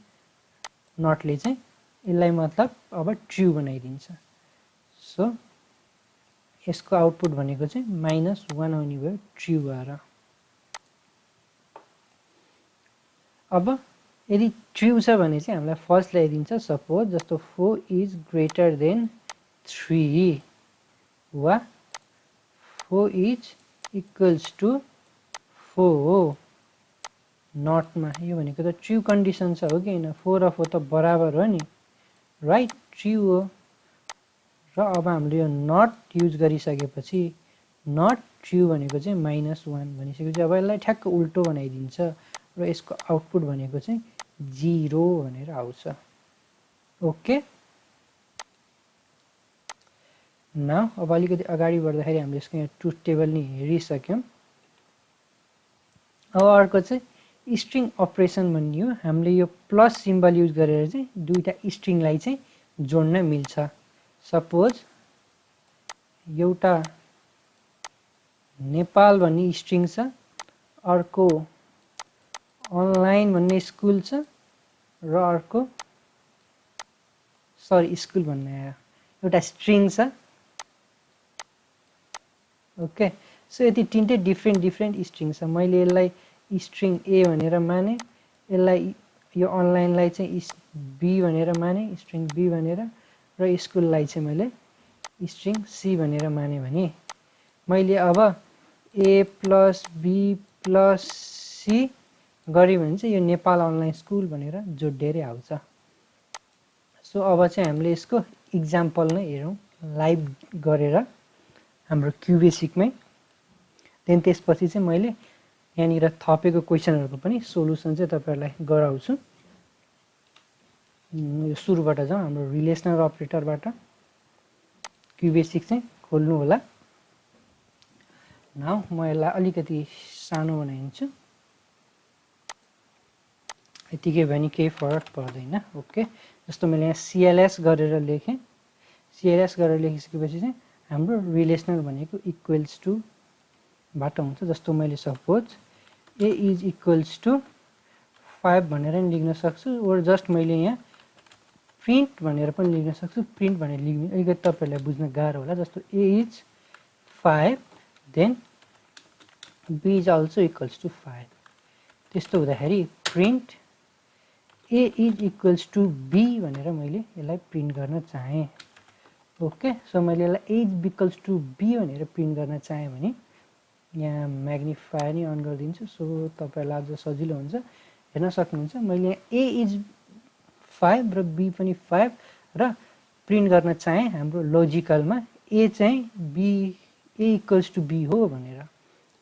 नटले चाहिँ, यसलाई मतलब अब ट्रु बनाइदिन्छ। सो यसको आउटपुट भनेको चाहिँ -1 आउने भयो ट्रु भएर। अब यदि ट्रु छ भने चाहिँ हामीलाई फल्स ल्याइदिन्छ। सपोज जस्तो 4 इज ग्रेटर देन 3 वा 4 इज इक्वल्स टु 4 हो नटमा। यो भनेको त ट्रु कन्डिसन छ, हो कि होइन? 4 र 4 त बराबर हो नि, राइट? ट्रु हो। र अब हामीले यो नट युज गरिसकेपछि नट ट्रु भनेको चाहिँ -1 भनिसकेपछि अब यसलाई ठ्याक्क उल्टो बनाइदिन्छ र यसको आउटपुट भनेको चाहिँ 0 भनेर आउँछ। ओके, नाउ अब अलिकति अगाडि बढ्दाखेरि हामीले यसको यहाँ ट्रुथ टेबल नि हेरिसक्यौँ। अब अर्को चाहिँ स्ट्रिङ अपरेसन भन्ने हो। हामीले यो प्लस सिम्बल युज गरेर चाहिँ दुईटा स्ट्रिङलाई चाहिँ जोड्न मिल्छ। सपोज एउटा नेपाल भन्ने स्ट्रिङ छ, अर्को अनलाइन भन्ने स्कुल छ, र अर्को स्कुल भन्ने आयो, एउटा स्ट्रिङ छ। ओके, सो यति तिनटै डिफ्रेन्ट स्ट्रिङ छ। मैले यसलाई स्ट्रिङ ए भनेर माने, यसलाई यो अनलाइनलाई चाहिँ बी भनेर माने, स्ट्रिङ बी भनेर, र स्कुललाई चाहिँ मैले स्ट्रिङ सी भनेर माने भने मैले अब ए प्लस बी प्लस सी गऱ्यो भने चाहिँ यो नेपाल अनलाइन स्कुल भनेर जोडिएर आउँछ। सो अब चाहिँ हामीले यसको इक्जाम्पल नै हेरौँ लाइभ गरेर हाम्रो क्युबेसिकमै। देन त्यसपछि चाहिँ मैले यहाँनिर थपेको क्वेसनहरूको पनि सोल्युसन चाहिँ तपाईँहरूलाई गराउँछु। यो सुरुबाट जाउँ, हाम्रो रिलेसनल अपरेटरबाट क्युबेसिक चाहिँ खोल्नु होला। नाउ म यसलाई अलिकति सानो बनाइदिन्छु, यतिकै भने केही फरक पर्दैन। ओके, जस्तो मैले यहाँ सिएलएस गरेर लेखेँ। सिएलएस गरेर लेखिसकेपछि चाहिँ हाम्रो रिलेसनल भनेको इक्वल्स टु बाट हुन्छ। जस्तो मैले suppose A is equals to 5 भनेर नि लेख्न सक्छु, ओर जस्ट मैले यहाँ प्रिन्ट भनेर पनि लेख्न सक्छु। प्रिन्ट भनेर लेख्नु अलिकति तपाईँहरूलाई बुझ्न गाह्रो होला। जस्तो A is 5 then B is also equals to 5। त्यस्तो हुँदाखेरि print A is equals to B भनेर मैले यसलाई प्रिन्ट गर्न चाहेँ। ओके, सो मैले यसलाई ए इज इक्वल्स टु बी भनेर प्रिन्ट गर्न चाहेँ भने यहाँ म्याग्निफायर नै अन गरिदिन्छु, सो तपाईँहरूलाई अझ सजिलो हुन्छ, हेर्न सक्नुहुन्छ। मैले यहाँ ए इज 5 र बी पनि 5 र प्रिन्ट गर्न चाहेँ हाम्रो लोजिकलमा ए चाहिँ B, A equals to B हो भनेर।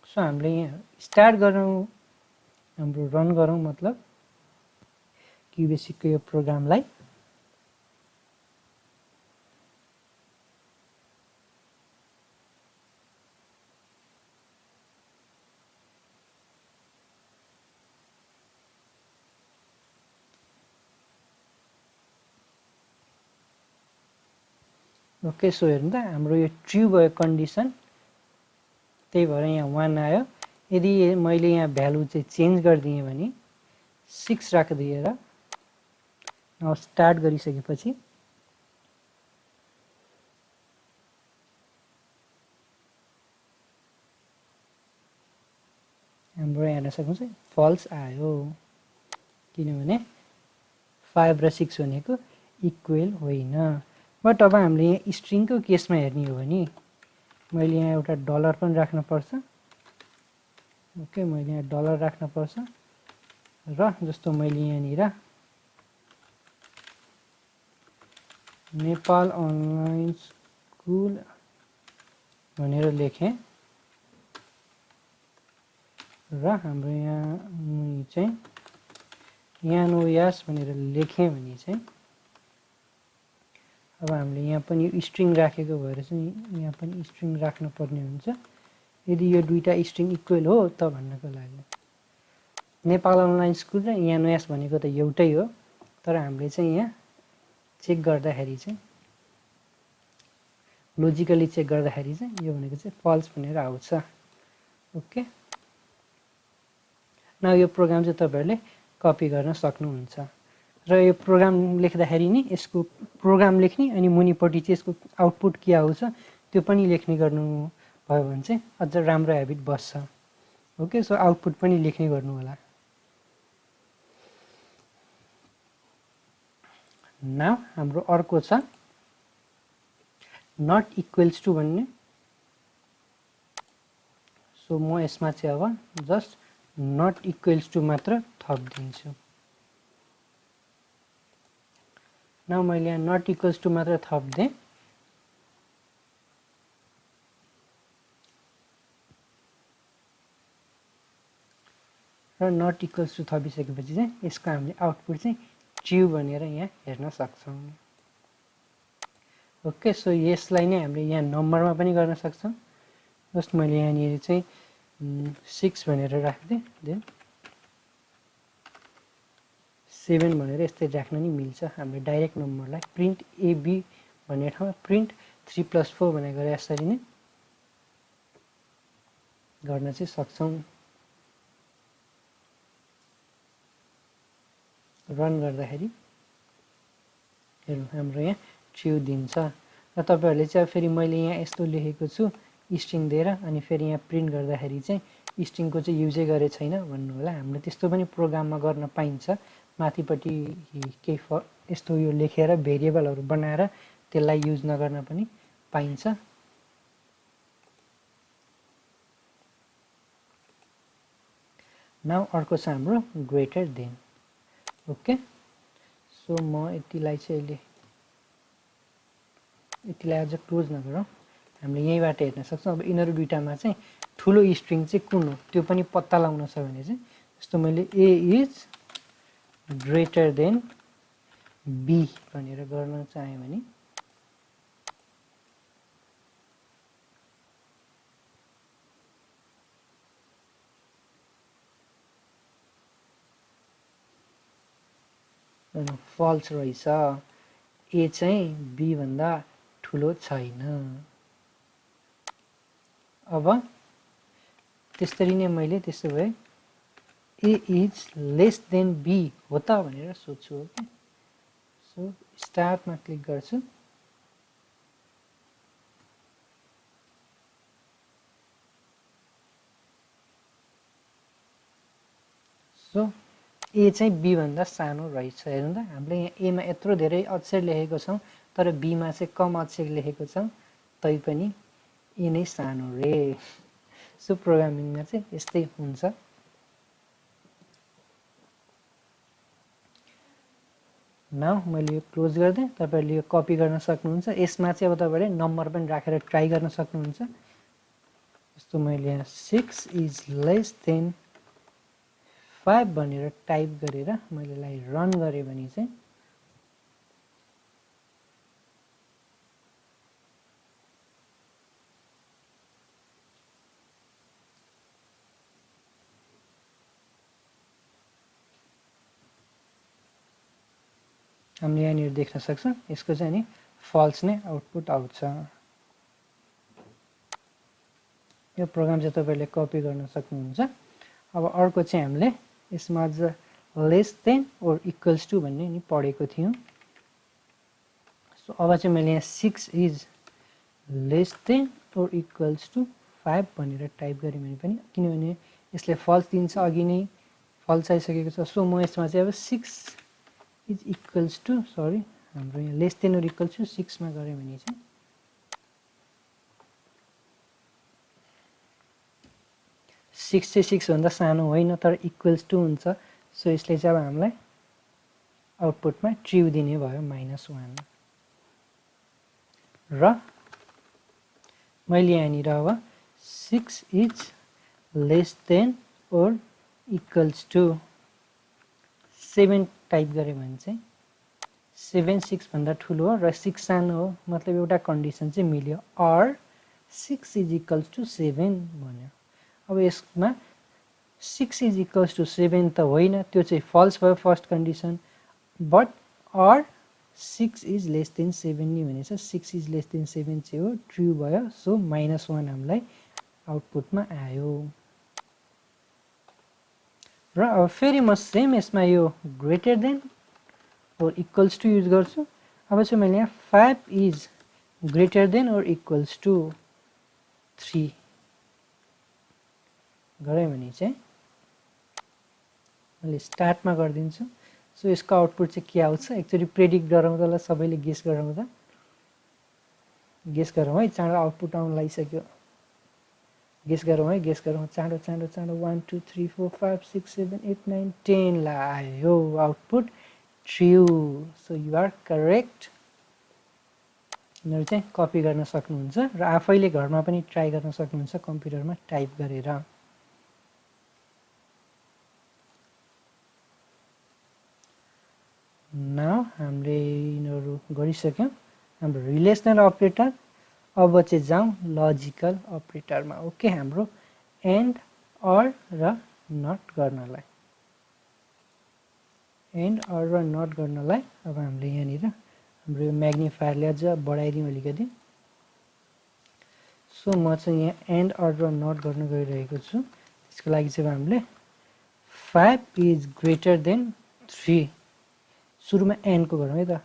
सो हामीले यहाँ स्टार्ट गरौँ, हाम्रो रन गरौँ, मतलब क्युबेसिकको यो प्रोग्रामलाई। ओके, सो हेर्नु त हाम्रो यो ट्रु भयो कन्डिसन, त्यही भएर यहाँ 1 आयो। यदि मैले यहाँ भ्यालु चाहिँ चेन्ज गरिदिएँ भने 6 राखिदिएर अब स्टार्ट गरिसकेपछि हाम्रो यहाँ हेर्न सक्नुहुन्छ फल्स आयो, किनभने 5 र 6 भनेको इक्वल होइन। बट अब हामीले यहाँ स्ट्रिङको केसमा हेर्ने हो भने मैले यहाँ एउटा डलर पनि राख्न पर्छ। ओके, मैले यहाँ डलर राख्न पर्छ, र जस्तो मैले यहाँनिर नेपाल अनलाइन स्कुल भनेर लेखेँ, र हाम्रो यहाँ चाहिँ यानो यास भनेर लेखेँ भने चाहिँ अब हामीले यहाँ पनि स्ट्रिङ राखेको भएर चाहिँ यहाँ पनि स्ट्रिङ राख्नु पर्ने हुन्छ, यदि यो दुईटा स्ट्रिङ इक्वल हो त भन्नको लागि। नेपाल अनलाइन स्कुल र यानो यास भनेको त एउटै हो, तर हामीले चाहिँ यहाँ चेक गर्दाखेरि चाहिँ लोजिकली चेक गर्दाखेरि चाहिँ यो भनेको चाहिँ फल्स भनेर आउँछ। ओके, न यो प्रोग्राम चाहिँ तपाईँहरूले कपी गर्न सक्नुहुन्छ, र यो प्रोग्राम लेख्दाखेरि नि यसको प्रोग्राम लेख्ने अनि मुनिपट्टि चाहिँ यसको आउटपुट के आउँछ त्यो पनि लेख्ने गर्नु भयो भने चाहिँ अझ राम्रो ह्याबिट बस्छ। ओके, सो आउटपुट पनि लेख्ने गर्नु होला। नाउ हाम्रो अर्को छ नट इक्वल्स टु भन्ने। सो म यसमा चाहिँ अब जस्ट नट इक्वल्स टु मात्र थपिदिन्छु। नाउ मैले यहाँ नट इक्वल्स टु मात्र थपिदिएँ, र नट इक्वल्स टु थपिसकेपछि चाहिँ यसको हामीले आउटपुट चाहिँ ट्रु भनेर यहाँ हेर्न सक्छौँ। ओके, सो यसलाई नै हामीले यहाँ नम्बरमा पनि गर्न सक्छौँ। जस्ट मैले यहाँनिर चाहिँ 6 भनेर राखिदिएँ, देन 7 भनेर यस्तै राख्न नि मिल्छ। हामीले डाइरेक्ट नम्बरलाई प्रिन्ट एबी भन्ने ठाउँमा प्रिन्ट 3+4 भनेर यसरी नै गर्न चाहिँ सक्छौँ। रन गर्दाखेरि हेर्नु हाम्रो यहाँ ट्रु दिन्छ। र तपाईँहरूले चाहिँ फेरि मैले यहाँ यस्तो लेखेको छु स्ट्रिङ दिएर, अनि फेरि यहाँ प्रिन्ट गर्दाखेरि चाहिँ स्ट्रिङको चाहिँ युजै गरे छैन भन्नु होला। हामीले त्यस्तो पनि प्रोग्राममा गर्न पाइन्छ, माथिपट्टि केही यस्तो यो लेखेर भेरिएबलहरू बनाएर त्यसलाई युज नगर्न पनि पाइन्छ। नाउ अर्को छ हाम्रो ग्रेटर देन। ओके, सो म यतिलाई चाहिँ अहिले यतिलाई अझ क्लोज नगरौँ, हामीले यहीँबाट हेर्न सक्छौँ। अब यिनीहरू दुईटामा चाहिँ ठुलो स्ट्रिङ चाहिँ कुन हो त्यो पनि पत्ता लगाउन छ भने चाहिँ जस्तो मैले ए इज ग्रेटर देन बी भनेर गर्न चाहेँ भने फल्स रहेछ, ए चाहिँ बी भन्दा ठुलो छैन। अब त्यसरी नै मैले त्यसो भए ए इज लेस देन बी हो त भनेर सोध्छु। ओके, सो स्टार्टमा क्लिक गर्छु। सो ए चाहिँ बी भन्दा सानो रहेछ। हेर्नु त, हामीले यहाँ एमा यत्रो धेरै अक्षर लेखेको छौँ तर बीमा चाहिँ कम अक्षर लेखेको छौँ, तैपनि ए नै सानो रे। सो प्रोग्रामिङमा चाहिँ यस्तै हुन्छ। नाउ मैले यो क्लोज गर्दै, तपाईँहरूले यो कपी गर्न सक्नुहुन्छ। यसमा चाहिँ अब तपाईँले नम्बर पनि राखेर ट्राई गर्न सक्नुहुन्छ। जस्तो मैले यहाँ 6 इज लेस देन 5 भनेर टाइप गरेर मैले यसलाई रन गरेँ भने चाहिँ हामीले यहाँनिर देख्न सक्छौँ यसको चाहिँ नि फल्स नै आउटपुट आउँछ। यो प्रोग्राम चाहिँ तपाईँले कपी गर्न सक्नुहुन्छ। अब अर्को चाहिँ हामीले यसमा अझ less than or equals to भन्ने नि पढेको थियौँ। सो अब चाहिँ मैले यहाँ 6 is less than or equals to 5 भनेर टाइप गरेँ भने पनि, किनभने यसले फल्स दिन्छ, अघि नै फल्स आइसकेको छ। सो म यसमा चाहिँ अब 6 इज इक्वल्स टु हाम्रो यहाँ less than or equals to 6 मा गऱ्यो भने चाहिँ 6 चाहिँ 6 भन्दा सानो होइन तर इक्वल्स टु हुन्छ। सो यसले चाहिँ अब हामीलाई आउटपुटमा ट्रु दिने भयो -1। र मैले यहाँनिर अब 6 is less than or equals to 7 type गरेँ भने चाहिँ 7 6 भन्दा ठुलो हो र 6 सानो हो, मतलब एउटा कन्डिसन चाहिँ मिल्यो। अर 6 इज इक्वल्स टु 7 भन्यो। अब यसमा 6 इज इक्वल्स टु 7 त होइन, त्यो चाहिँ फल्स भयो first condition. But or 6 is less than 7 नि भनेछ, 6 इज लेस देन 7 चाहिँ हो, ट्रु भयो। सो -1 हामीलाई आउटपुटमा आयो। र अब फेरि म सेम यसमा यो greater than or equals to use गर्छु। अब चाहिँ मैले यहाँ 5 is greater than or equals to 3 गरेँ भने चाहिँ मैले स्टार्टमा गरिदिन्छु। सो यसको आउटपुट चाहिँ के आउँछ एकचोटि प्रेडिक्ट गरौँ त ल, सबैले गेस गरौँ त, गेस गरौँ है। चाँडो आउटपुट आउनु लागिसक्यो, गेस गरौँ है, गेस गरौँ चाँडो चाँडो चाँडो। 1 2 3 4 5 6 7 8 9 10 ला आयो output true. So you are correct. यिनीहरू चाहिँ कपी गर्न सक्नुहुन्छ र आफैले घरमा पनि ट्राई गर्न सक्नुहुन्छ कम्प्युटरमा टाइप गरेर। नाउ हामीले यिनीहरू गरिसक्यौँ हाम्रो रिलेसनल अपरेटर। अब चाहिँ जाउँ लजिकल अपरेटरमा। ओके, हाम्रो एन्ड अर र नट गर्नलाई, एन्ड अर र नट गर्नलाई अब हामीले यहाँनिर हाम्रो यो म्याग्निफायरले अझ बढाइदिउँ अलिकति। सो म चाहिँ यहाँ एन्ड अर र नट गर्न गइरहेको छु। त्यसको लागि चाहिँ हामीले 5 इज ग्रेटर देन 3, सुरुमा एन्डको गरौँ है त,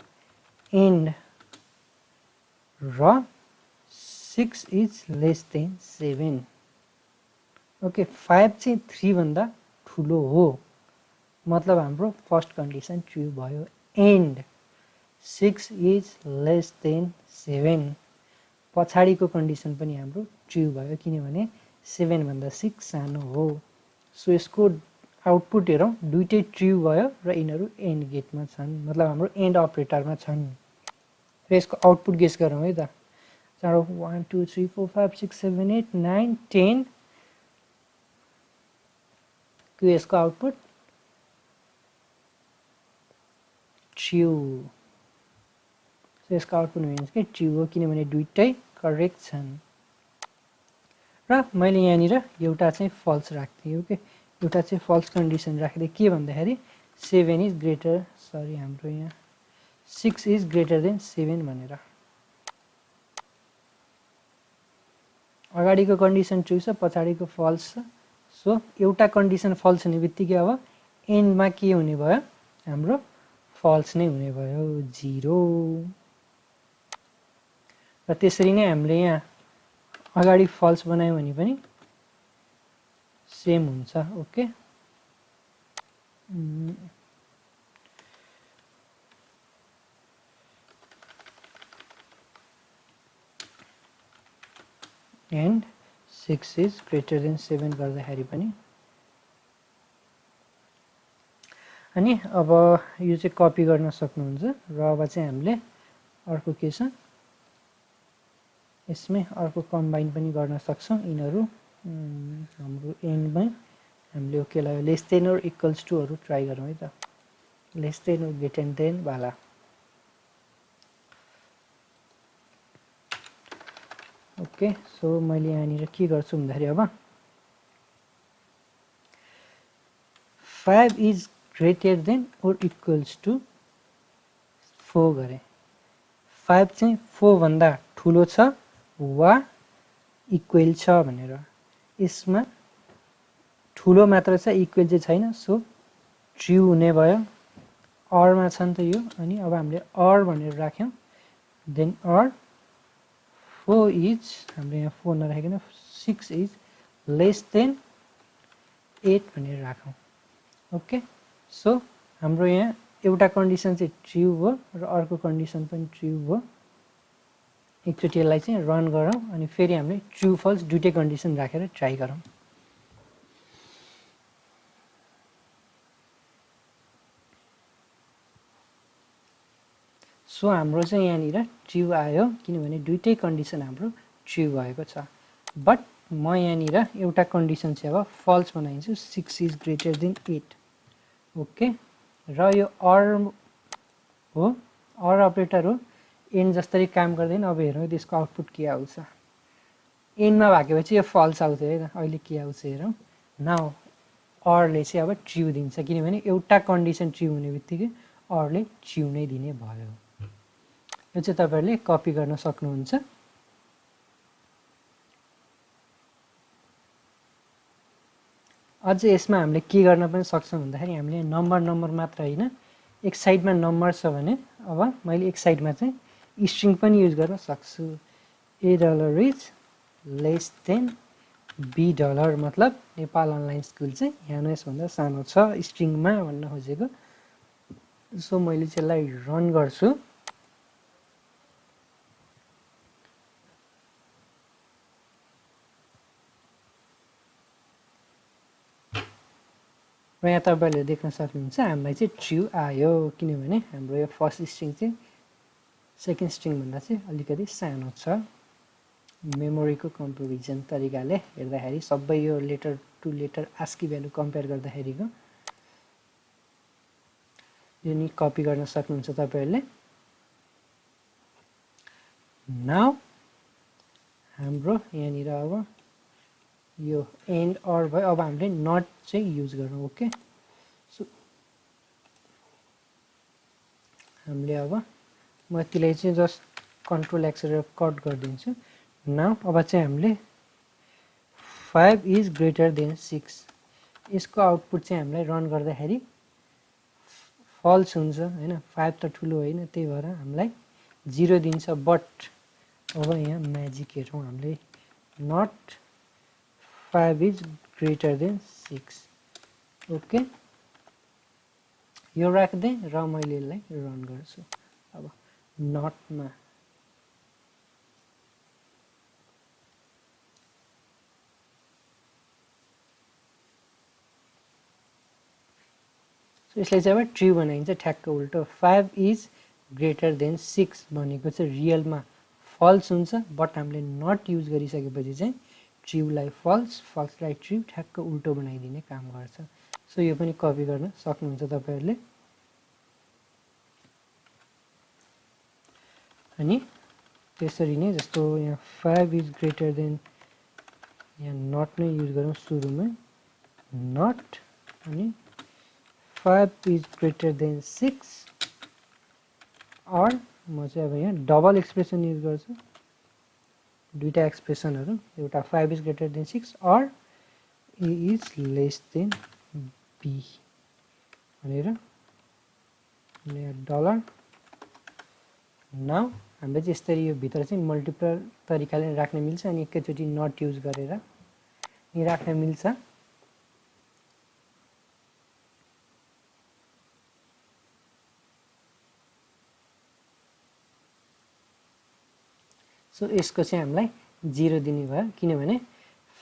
एन्ड र 6 इज लेस देन 7। ओके, 5 चाहिँ 3 भन्दा ठुलो हो मतलब हाम्रो फर्स्ट कन्डिसन ट्रु भयो। एन्ड 6 इज लेस देन 7 पछाडिको कन्डिसन पनि हाम्रो ट्रु भयो किनभने 7 भन्दा 6 सानो हो। सो यसको आउटपुट हेरौँ, दुइटै ट्रु भयो र यिनीहरू एन्ड गेटमा छन्, मतलब हाम्रो एन्ड अपरेटरमा छन्। र यसको आउटपुट गेस गरौँ है त। चाँडो 1 2 3 4 5 6 7 8 9 10 के यसको आउटपुट ट्रु। सो यसको आउटपुट मिन्स कि ट्रु हो किनभने दुइटै करेक्ट छन्। र मैले यहाँनिर एउटा चाहिँ फल्स राख्थेँ ओके, एउटा चाहिँ फल्स कन्डिसन राख्दै के भन्दाखेरि 7 इज ग्रेटर, सरी हाम्रो यहाँ 6 इज ग्रेटर देन 7 भनेर। अगाडिको कन्डिसन ट्रु छ, पछाडिको फल्स छ। सो एउटा कन्डिसन फल्स हुने बित्तिकै अब एन्डमा के हुने भयो, हाम्रो फल्स नै हुने भयो, 0। र त्यसरी नै हामीले यहाँ अगाडि फल्स बनायौँ भने पनि सेम हुन्छ okay. And 6 is greater then 7 गर्दाखेरि पनि। अनि अब यो चाहिँ कपी गर्न सक्नुहुन्छ र अब चाहिँ हामीले अर्को के छ, यसमै अर्को कम्बाइन पनि गर्न सक्छौँ यिनीहरू। हाम्रो एन्डमै हामीले के लाग्यो, लेस देन और इक्वल्स टुहरू ट्राई गरौँ है त, लेस देन और ग्रेटर देन वाला। ओके, सो मैले यहाँनिर के गर्छु भन्दाखेरि अब 5 इज ग्रेटर देन और इक्वल्स टु 4 गरेँ। 5 चाहिँ 4 भन्दा ठुलो छ वा इक्वल छ भनेर, यसमा ठुलो मात्र छ इक्वल चाहिँ छैन, सो ट्रु हुने भयो। अरमा छ नि त यो, अनि अब हामीले अर भनेर राख्यौँ, देन अर 4 इज, हाम्रो यहाँ 4 नराखिकन 6 इज लेस देन 8 भनेर राखौँ ओके। सो हाम्रो यहाँ एउटा कन्डिसन चाहिँ ट्रु हो र अर्को कन्डिसन पनि ट्रु हो। एकचोटि यसलाई चाहिँ रन गरौँ अनि फेरि हामीले ट्रु फल्स दुइटै कन्डिसन राखेर ट्राई गरौँ। सो हाम्रो चाहिँ यहाँनिर ट्रु आयो किनभने दुइटै कन्डिसन हाम्रो ट्रु भएको छ। बट म यहाँनिर एउटा कन्डिसन चाहिँ अब फल्स बनाइदिन्छु, 6 इज ग्रेटर देन 8 ओके। र यो अर हो, अर अपरेटर हो, एन्ड जस्तै काम गर्दैन। अब हेरौँ त्यसको आउटपुट के आउँछ। एन्डमा भएको भए चाहिँ यो फल्स आउँथ्यो है त, अहिले के आउँछ हेरौँ। नाउ अरले चाहिँ अब ट्रु दिन्छ किनभने एउटा कन्डिसन ट्रु हुने बित्तिकै अरले ट्रु नै दिने भयो। यो चाहिँ तपाईँहरूले कपी गर्न सक्नुहुन्छ। अझै यसमा हामीले के गर्न पनि सक्छौँ भन्दाखेरि हामीले नम्बर मात्र होइन, एक साइडमा नम्बर छ भने अब मैले एक साइडमा चाहिँ स्ट्रिङ पनि युज गर्न सक्छु। $A is less then $B, मतलब नेपाल अनलाइन स्कुल चाहिँ यहाँ नै यसभन्दा सानो छ स्ट्रिङमा भन्न खोजेको। सो मैले चाहिँ यसलाई रन गर्छु। र यहाँ तपाईँहरूले देख्न सक्नुहुन्छ हामीलाई चाहिँ ट्रु आयो किनभने हाम्रो यो फर्स्ट स्ट्रिङ चाहिँ सेकेन्ड स्ट्रिङभन्दा चाहिँ अलिकति सानो छ। मेमोरीको कम्पेरिजन तरिकाले हेर्दाखेरि सबै यो letter to letter ASCII value compare गर्दाखेरिको यो नि कपी गर्न सक्नुहुन्छ तपाईँहरूले। नाउ हाम्रो यहाँनिर अब यो एन्ड अर भयो, अब हामीले नट चाहिँ युज गरौँ ओके। सो हामीले अब म यतिलाई चाहिँ जस्ट कन्ट्रोल एक्स गरेर कट गरिदिन्छु। नाउ अब चाहिँ हामीले 5 इज ग्रेटर देन 6 यसको आउटपुट चाहिँ हामीलाई रन गर्दाखेरि फल्स हुन्छ होइन, 5 त ठुलो होइन त्यही भएर हामीलाई 0 दिन्छ। बट अब यहाँ म्याजिक हेरौँ हामीले, not 5 is greater than 6 okay. यो राख्दै र मैले यसलाई रन गर्छु। अब नटमा यसलाई चाहिँ अब ट्रु बनाइन्छ ठ्याक्क उल्टो। 5 इज ग्रेटर देन 6 भनेको चाहिँ रियलमा फल्स हुन्छ, बट हामीले नट युज गरिसकेपछि चाहिँ ट्रुलाई फल्स, फल्सलाई ट्रु ठ्याक्क उल्टो बनाइदिने काम गर्छ। सो यो पनि कपी गर्न सक्नुहुन्छ तपाईहरुले। अनि त्यसरी नै जस्तो यहाँ 5 इज ग्रेटर देन, यहाँ नट नै युज गरौँ सुरुमा, नट अनि 5 is greater than 6 और म चाहिँ अब यहाँ डबल एक्सप्रेसन युज गर्छु। दुईटा एक्सप्रेसनहरु, एउटा 5 is greater than 6 और a is less than b भनेर यहाँ डलर। नाउ हामीले चाहिँ यसरी यो भित्र चाहिँ मल्टिपल तरिकाले राख्न मिल्छ अनि एकैचोटी नट युज गरेर नि राख्न मिल्छ। सो यसको चाहिँ हामीलाई 0 दिने भयो किनभने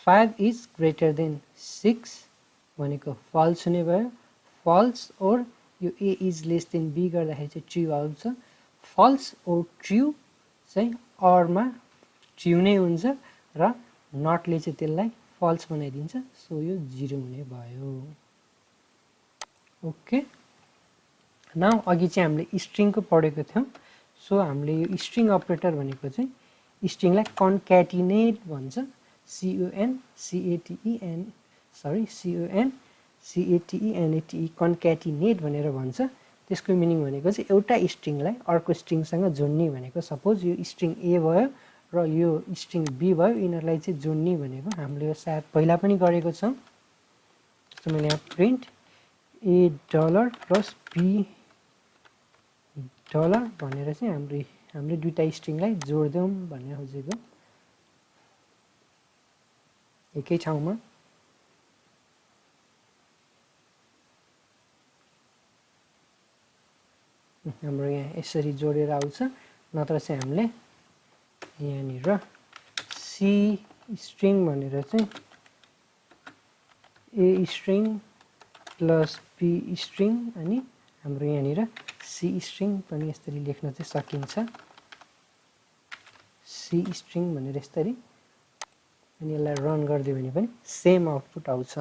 5 इज ग्रेटर देन 6 भनेको फल्स हुने भयो। फल्स और यो a is less then b गर्दाखेरि चाहिँ ट्रु आउँछ। फल्स और ट्रु चाहिँ अरमा ट्रु नै हुन्छ र नटले चाहिँ त्यसलाई फल्स बनाइदिन्छ। सो यो 0 हुने भयो। ओके, नाउ अघि चाहिँ हामीले स्ट्रिङको पढेको थियौं। सो हामीले यो स्ट्रिङ अपरेटर भनेको चाहिँ स्ट्रिङलाई कन्क्याटिनेट भन्छ। CONCATENATE कन्क्याटिनेट भनेर भन्छ। त्यसको मिनिङ भनेको चाहिँ एउटा स्ट्रिङलाई अर्को स्ट्रिङसँग जोड्ने भनेको। सपोज यो स्ट्रिङ ए भयो र यो स्ट्रिङ बी भयो, यिनीहरूलाई चाहिँ जोड्ने भनेको। हामीले यो सायद पहिला पनि गरेको छौं। जस्तो मैले यहाँ print A dollar plus B dollar भनेर चाहिँ हामीले दुईटा स्ट्रिङलाई जोड्दैौं भन्ने खोजेको एकै ठाउँमा। हाम्रो यहाँ यसरी जोडेर आउँछ, नत्र चाहिँ हामीले यहाँनिर सी स्ट्रिङ भनेर चाहिँ ए स्ट्रिङ प्लस बी स्ट्रिङ अनि हाम्रो यहाँनिर सी स्ट्रिङ पनि यसरी लेख्न चाहिँ सकिन्छ। सी स्ट्रिङ भनेर यसरी, अनि यसलाई रन गरिदियो भने पनि सेम आउटपुट आउँछ।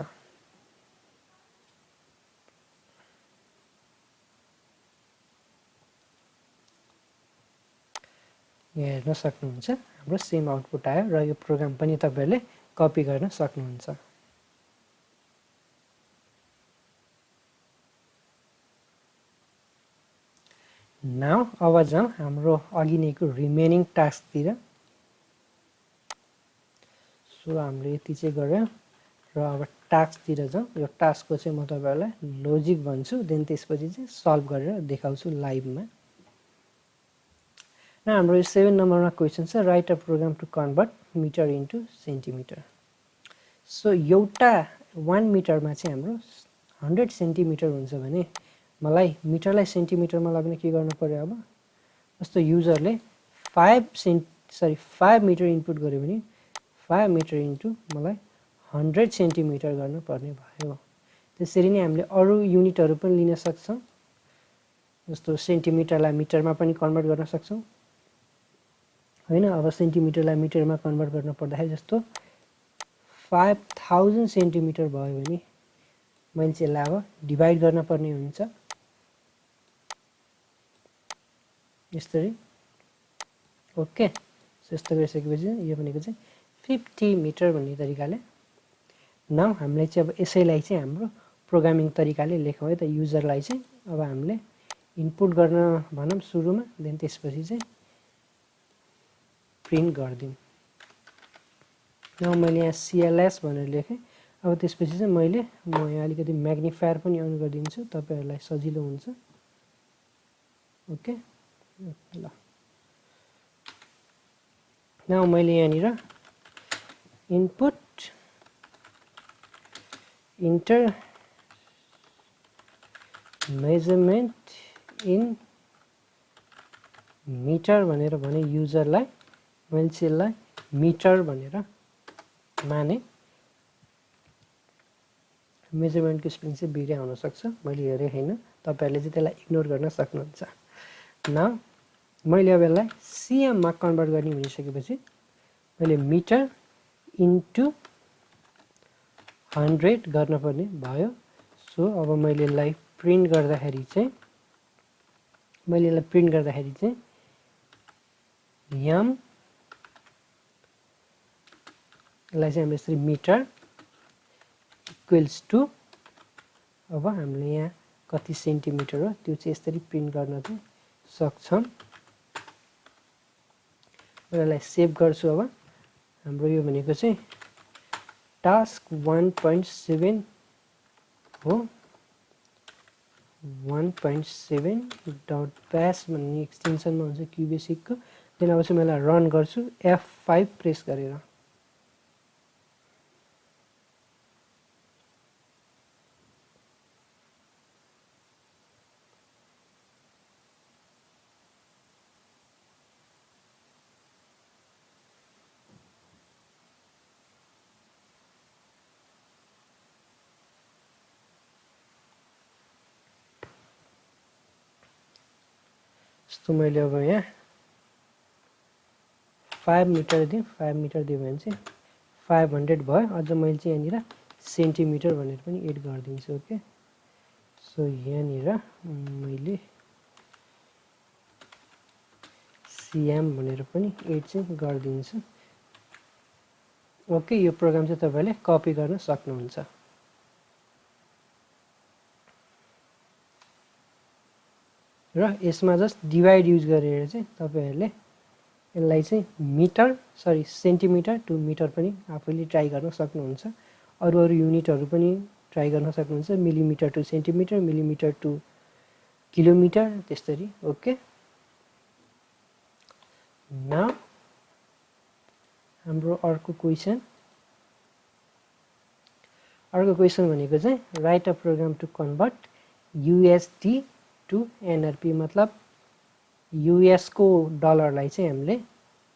यहाँ हेर्न सक्नुहुन्छ हाम्रो सेम आउटपुट आयो र यो प्रोग्राम पनि तपाईहरुले कपी गर्न सक्नुहुन्छ। नाउ अब जाउँ हाम्रो अघि नैको रिमेनिङ टास्कतिर। सो हामीले यति चाहिँ गर्यौं र अब टास्कतिर जाउँ। यो टास्कको चाहिँ म तपाईहरुलाई लोजिक भन्छु, देन त्यसपछि चाहिँ सल्भ गरेर देखाउँछु लाइभमा। न हाम्रो 7 नम्बरमा क्वेशन छ write a program to convert metre into centimetre. So एउटा 1 मिटरमा चाहिँ हाम्रो 100 सेन्टिमिटर हुन्छ भने मलाई मिटरलाई सेन्टिमिटरमा लाग्न के गर्नु पर्यो। अब जस्तो युजरले 5 मिटर इनपुट गर्यो भने 5 मिटर इन्टु मलाई 100 सेन्टिमिटर गर्नु पर्ने भयो। त्यसरी नै हामीले अरु युनिटहरु पनि लिन सक्छौं। जस्तो सेन्टिमिटरलाई मिटरमा पनि कन्भर्ट गर्न सक्छौं हैन। अब सेन्टिमिटरलाई मिटरमा कन्भर्ट गर्न पर्दाखेरि जस्तो 5000 सेन्टिमिटर भयो भने मैले चाहिँ यसलाई अब डिभाइड गर्न पर्ने हुन्छ यसरी। ओके, यस्तो गरिसकेपछि यो भनेको चाहिँ 50 मिटर भन्ने तरिकाले। नाउ हामीले चाहिँ अब यसैलाई चाहिँ हाम्रो प्रोग्रामिङ तरिकाले लेखौं है त। युजरलाई चाहिँ अब हामीले इनपुट गर्न भनौं सुरुमा, देन त्यसपछि चाहिँ प्रिन्ट गर्दियौं। नाउ मैले यहाँ CLS भनेर लेखेँ। अब त्यसपछि चाहिँ म यहाँ अलिकति म्याग्निफायर पनि अन गरिदिन्छु तपाईहरुलाई सजिलो हुन्छ। ओके ल, नाउ मैले यहाँनिर input enter measurement in metre भनेर भने युजरलाई मैले चाहिँ यसलाई मिटर भनेर माने। मेजरमेन्टको स्पेलिङ चाहिँ बिग्रै आउन सक्छ, मैले हेरेँ होइन, तपाईँहरूले चाहिँ त्यसलाई इग्नोर गर्न सक्नुहुन्छ। न मैले अब यसलाई सिएममा कन्भर्ट गर्ने भनिसकेपछि मैले मिटर इन्टु 100 गर्न पर्ने भयो। सो अब मैले यसलाई प्रिन्ट गर्दाखेरि चाहिँ यम यसलाई चाहिँ हामीले यसरी मिटर इक्वल्स टु अब हामीले यहाँ कति सेन्टिमिटर हो त्यो चाहिँ यसरी प्रिन्ट गर्न चाहिँ सक्छौँ। यसलाई सेभ गर्छु। अब हाम्रो यो भनेको चाहिँ टास्क 1.7 हो। 1.7.bash भन्ने एक्सटेन्सनमा हुन्छ क्युबेसिकको। देन अब चाहिँ मैले रन गर्छु F5 प्रेस गरेर। यस्तो मैले अब यहाँ 5 मिटर दिएँ। 5 मिटर दियो भने चाहिँ 500 भयो। अझ मैले चाहिँ यहाँनिर सेन्टिमिटर भनेर पनि एड गरिदिन्छु। ओके, सो यहाँनिर मैले सिएम भनेर पनि एड चाहिँ गरिदिन्छु। ओके, यो प्रोग्राम चाहिँ तपाईँले कपी गर्न सक्नुहुन्छ। र यसमा जस्ट डिभाइड युज गरेर चाहिँ तपाईँहरूले यसलाई चाहिँ सेन्टिमिटर टु मिटर पनि आफैले ट्राई गर्न सक्नुहुन्छ। अरू युनिटहरू पनि ट्राई गर्न सक्नुहुन्छ। Millimetre to centimetre, millimetre to kilometre, त्यसरी। ओके, नाउ हाम्रो अर्को क्वेसन भनेको चाहिँ write a program to convert USD to NRP। मतलब US को डलरलाई चाहिँ हामीले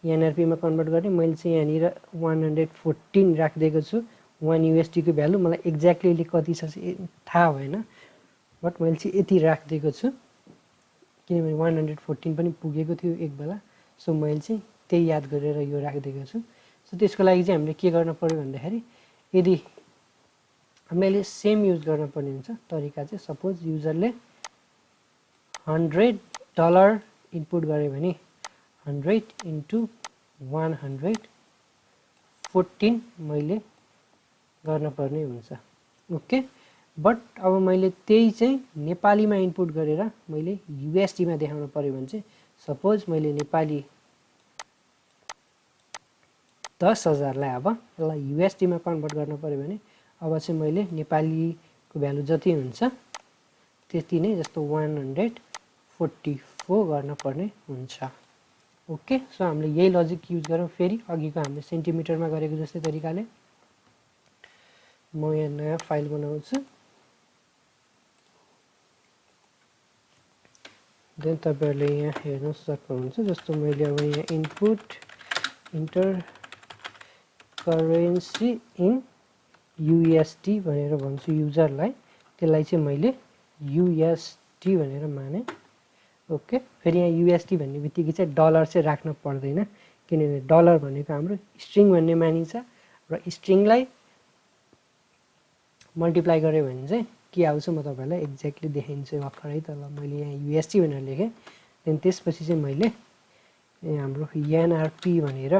NRP मा कन्भर्ट गर्ने। मैले चाहिँ यहाँनिर 114 राखिदिएको छु। 1 USD को भ्यालु मलाई एक्ज्याक्टली कति छ थाहा भएन, बट मैले चाहिँ यति राखिदिएको छु किनभने 114 पनि पुगेको थियो एक बेला। सो मैले चाहिँ त्यही याद गरेर यो राखिदिएको छु। सो त्यसको लागि चाहिँ हामीले के गर्न पर्यो भन्दाखेरि यदि हामीले सेम युज गर्न पर्ने हुन्छ तरिका चाहिँ सपोज युजरले $100 इनपुट गरे भने 100 इन्टु 114 मैले गर्न पर्ने हुन्छ। ओके, बट अब मैले त्यही चाहिँ नेपालीमा इनपुट गरेर मैले USD मा देखाउन पर्यो भने चाहिँ सपोज मैले नेपाली 10,000 लाई अब यसलाई USD मा कन्भर्ट गर्न पर्यो भने अब चाहिँ मैले नेपालीको भ्यालु जति हुन्छ त्यति नै, जस्तो 144 गर्न पर्ने हुन्छ। ओके, सो हामीले यही लजिक युज गरौँ फेरि अघिको हामीले सेन्टिमिटरमा गरेको जस्तै तरिकाले। म यहाँ नयाँ फाइल बनाउँछु। देन तपाईहरुले यहाँ हेर्न सक्नुहुन्छ। जस्तो मैले अब यहाँ input enter currency in USD भनेर भन्छु युजरलाई। त्यसलाई चाहिँ मैले USD भनेर माने। ओके, फेरि यहाँ USD भन्ने बित्तिकै चाहिँ डलर चाहिँ राख्न पर्दैन किनभने डलर भनेको हाम्रो स्ट्रिङ भन्ने मानिन्छ र स्ट्रिङलाई मल्टिप्लाई गरे भने चाहिँ के आउँछ म तपाईहरुलाई एक्ज्याक्टली देखाइदिन्छु भर्खरै। त ल मैले यहाँ USD भनेर लेखेँ। देन त्यसपछि चाहिँ मैले हाम्रो NRP भनेर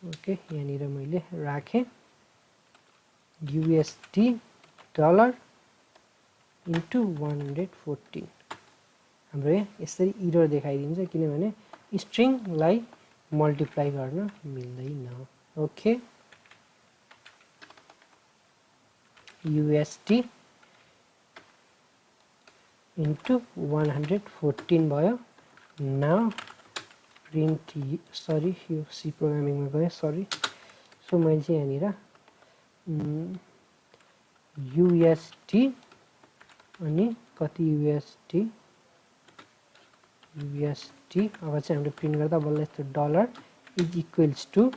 ओके यहाँनिर मैले राखेँ USD डलर इन्टु 114। हाम्रो यहाँ यसरी इरर देखाइदिन्छ किनभने स्ट्रिङलाई मल्टिप्लाई गर्न मिल्दैन। ओके, USD इन्टु 114 भयो। नाउ प्रिन्ट यो सी प्रोग्रामिङमा गएँ, सरी। सो मैले चाहिँ यहाँनिर USD अनि कति USD अब चाहिँ हामीले प्रिन्ट गर्दा बल्ल यस्तो dollar is equals to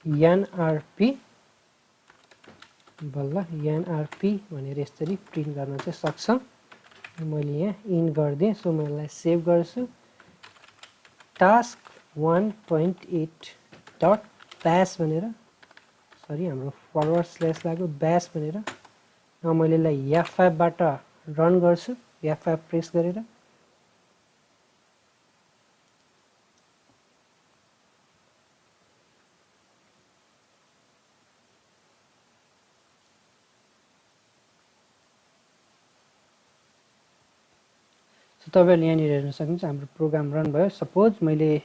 NRP बल्ल NRP भनेर यसरी प्रिन्ट गर्न चाहिँ सक्छौं। मैले यहाँ इन गर्दिएँ, सो म यसलाई सेभ गर्छु। टास्क 1.8 डट ब्यास भनेर, सरी हाम्रो फरवर्ड स्ल्यास लाग्यो, ब्यास भनेर। अब मैले यसलाई F5 बाट रन गर्छु, F5 प्रेस गरेर। तपाईहरुले यहाँनिर हेर्न सक्नुहुन्छ हाम्रो प्रोग्राम रन भयो। सपोज मैले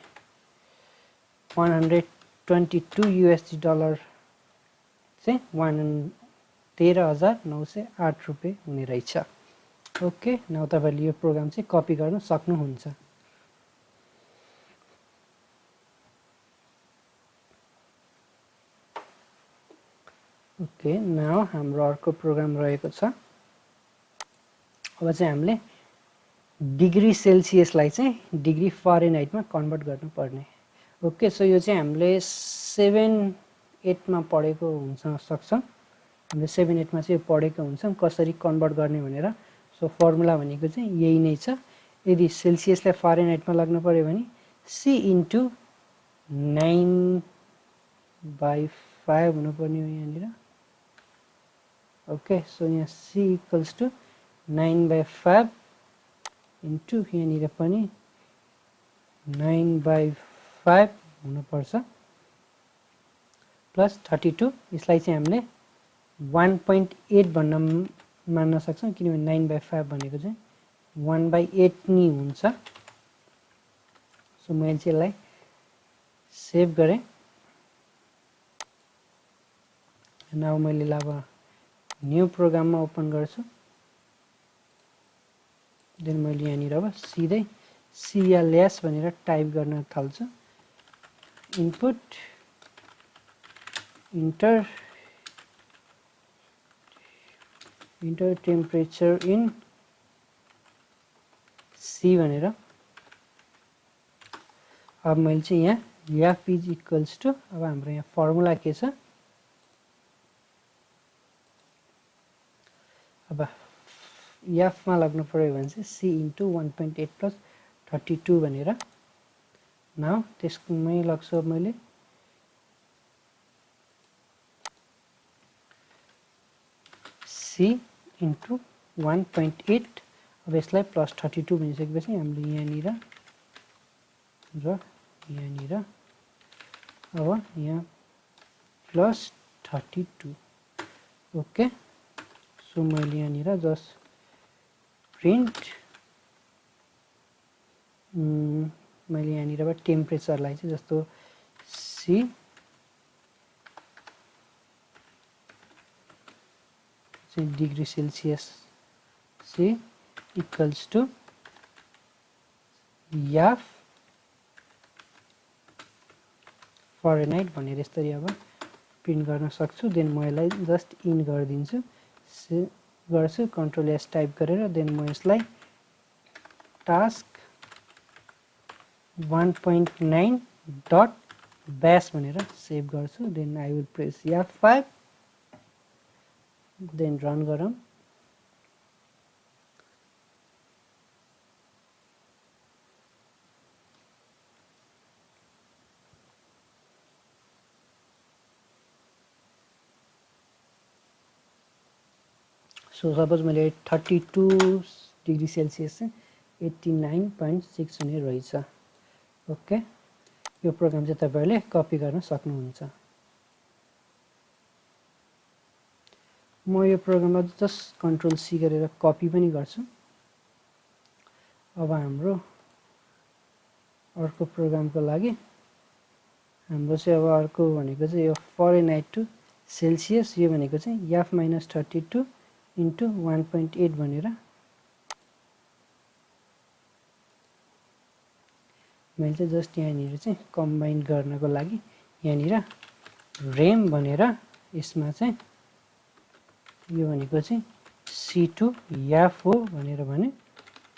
122 USD डलर चाहिँ 13,908 रुपैयाँ हुने रहेछ। ओके, नाउ तपाईहरुले यो प्रोग्राम चाहिँ कपी गर्न सक्नुहुन्छ। ओके, नाउ हाम्रो अर्को प्रोग्राम रहेको छ। अब चाहिँ हामीले डिग्री सेल्सियसलाई चाहिँ डिग्री फारेनहाइटमा कन्भर्ट गर्नु पर्ने। ओके, सो यो चाहिँ हामीले 7-8 मा पढेको हुन सक्छ। हामीले 7-8 मा चाहिँ पढेको हुन्छौं कसरी कन्भर्ट गर्ने भनेर। सो फर्मुला भनेको चाहिँ यही नै छ। यदि सेल्सियसलाई फारेनहाइटमा लाग्नु पर्यो भने C इन्टु 9/5 हुनुपर्ने हो यहाँनिर। ओके, सो यहाँ C इक्वल्स टु 9/5 इन्टु यहाँनिर पनि 9/5 हुनुपर्छ प्लस 32। यसलाई चाहिँ हामीले 1.8 भन्न मान्न सक्छौं किनभने 9/5 भनेको चाहिँ 1/8 नि हुन्छ। सो मैले चाहिँ यसलाई सेभ गरेँ। नाउ मैले अब न्यू प्रोग्राममा ओपन गर्छु। देन मैले यहाँनिर अब सिधै CLS भनेर टाइप गर्न थाल्छु। Input enter temperature in C भनेर। अब मैले चाहिँ यहाँ F इज इक्वल्स टु, अब हाम्रो यहाँ फर्मुला के छ, अब F मा लाग्नु पर्यो भने चाहिँ C इन्टु 1.8 प्लस 32 भनेर। नाउ त्यसमै लाग्छु। अब मैले C इन्टु 1.8, अब यसलाई प्लस 32 भनिसकेपछि हामीले यहाँनिर र यहाँनिर अब यहाँ प्लस 32। ओके, सो मैले यहाँनिर जस्ट प्रिन्ट मैले यहाँनिर अब टेम्परेचरलाई चाहिँ जस्तो C चाहिँ degree Celsius C equals to F Fahrenheit भनेर यसरी अब प्रिन्ट गर्न सक्छु। देन म यसलाई जस्ट इन गरिदिन्छु, गर्छु कन्ट्रोल S टाइप गरेर। देन म यसलाई टास्क 1.9 डट ब्यास भनेर सेभ गर्छु। Then I will press F5, then run गरौँ। सो सपोज मैले 32 डिग्री सेल्सियस चाहिँ 89.6 हुने रहेछ। ओके, यो प्रोग्राम चाहिँ तपाईहरुले कपी गर्न सक्नुहुन्छ। म यो प्रोग्राममा जस्ट कन्ट्रोल C गरेर कपी पनि गर्छु। अब हाम्रो अर्को प्रोग्रामको लागि हाम्रो चाहिँ अब अर्को भनेको चाहिँ यो फारेनहाइट टु सेल्सियस, यो भनेको चाहिँ F-32 इन्टु 1.8 भनेर। मैले चाहिँ जस्ट यहाँनिर चाहिँ कम्बाइन गर्नको लागि यहाँनिर रेम भनेर, यसमा चाहिँ यो भनेको चाहिँ C2 याफ हो भनेर भने।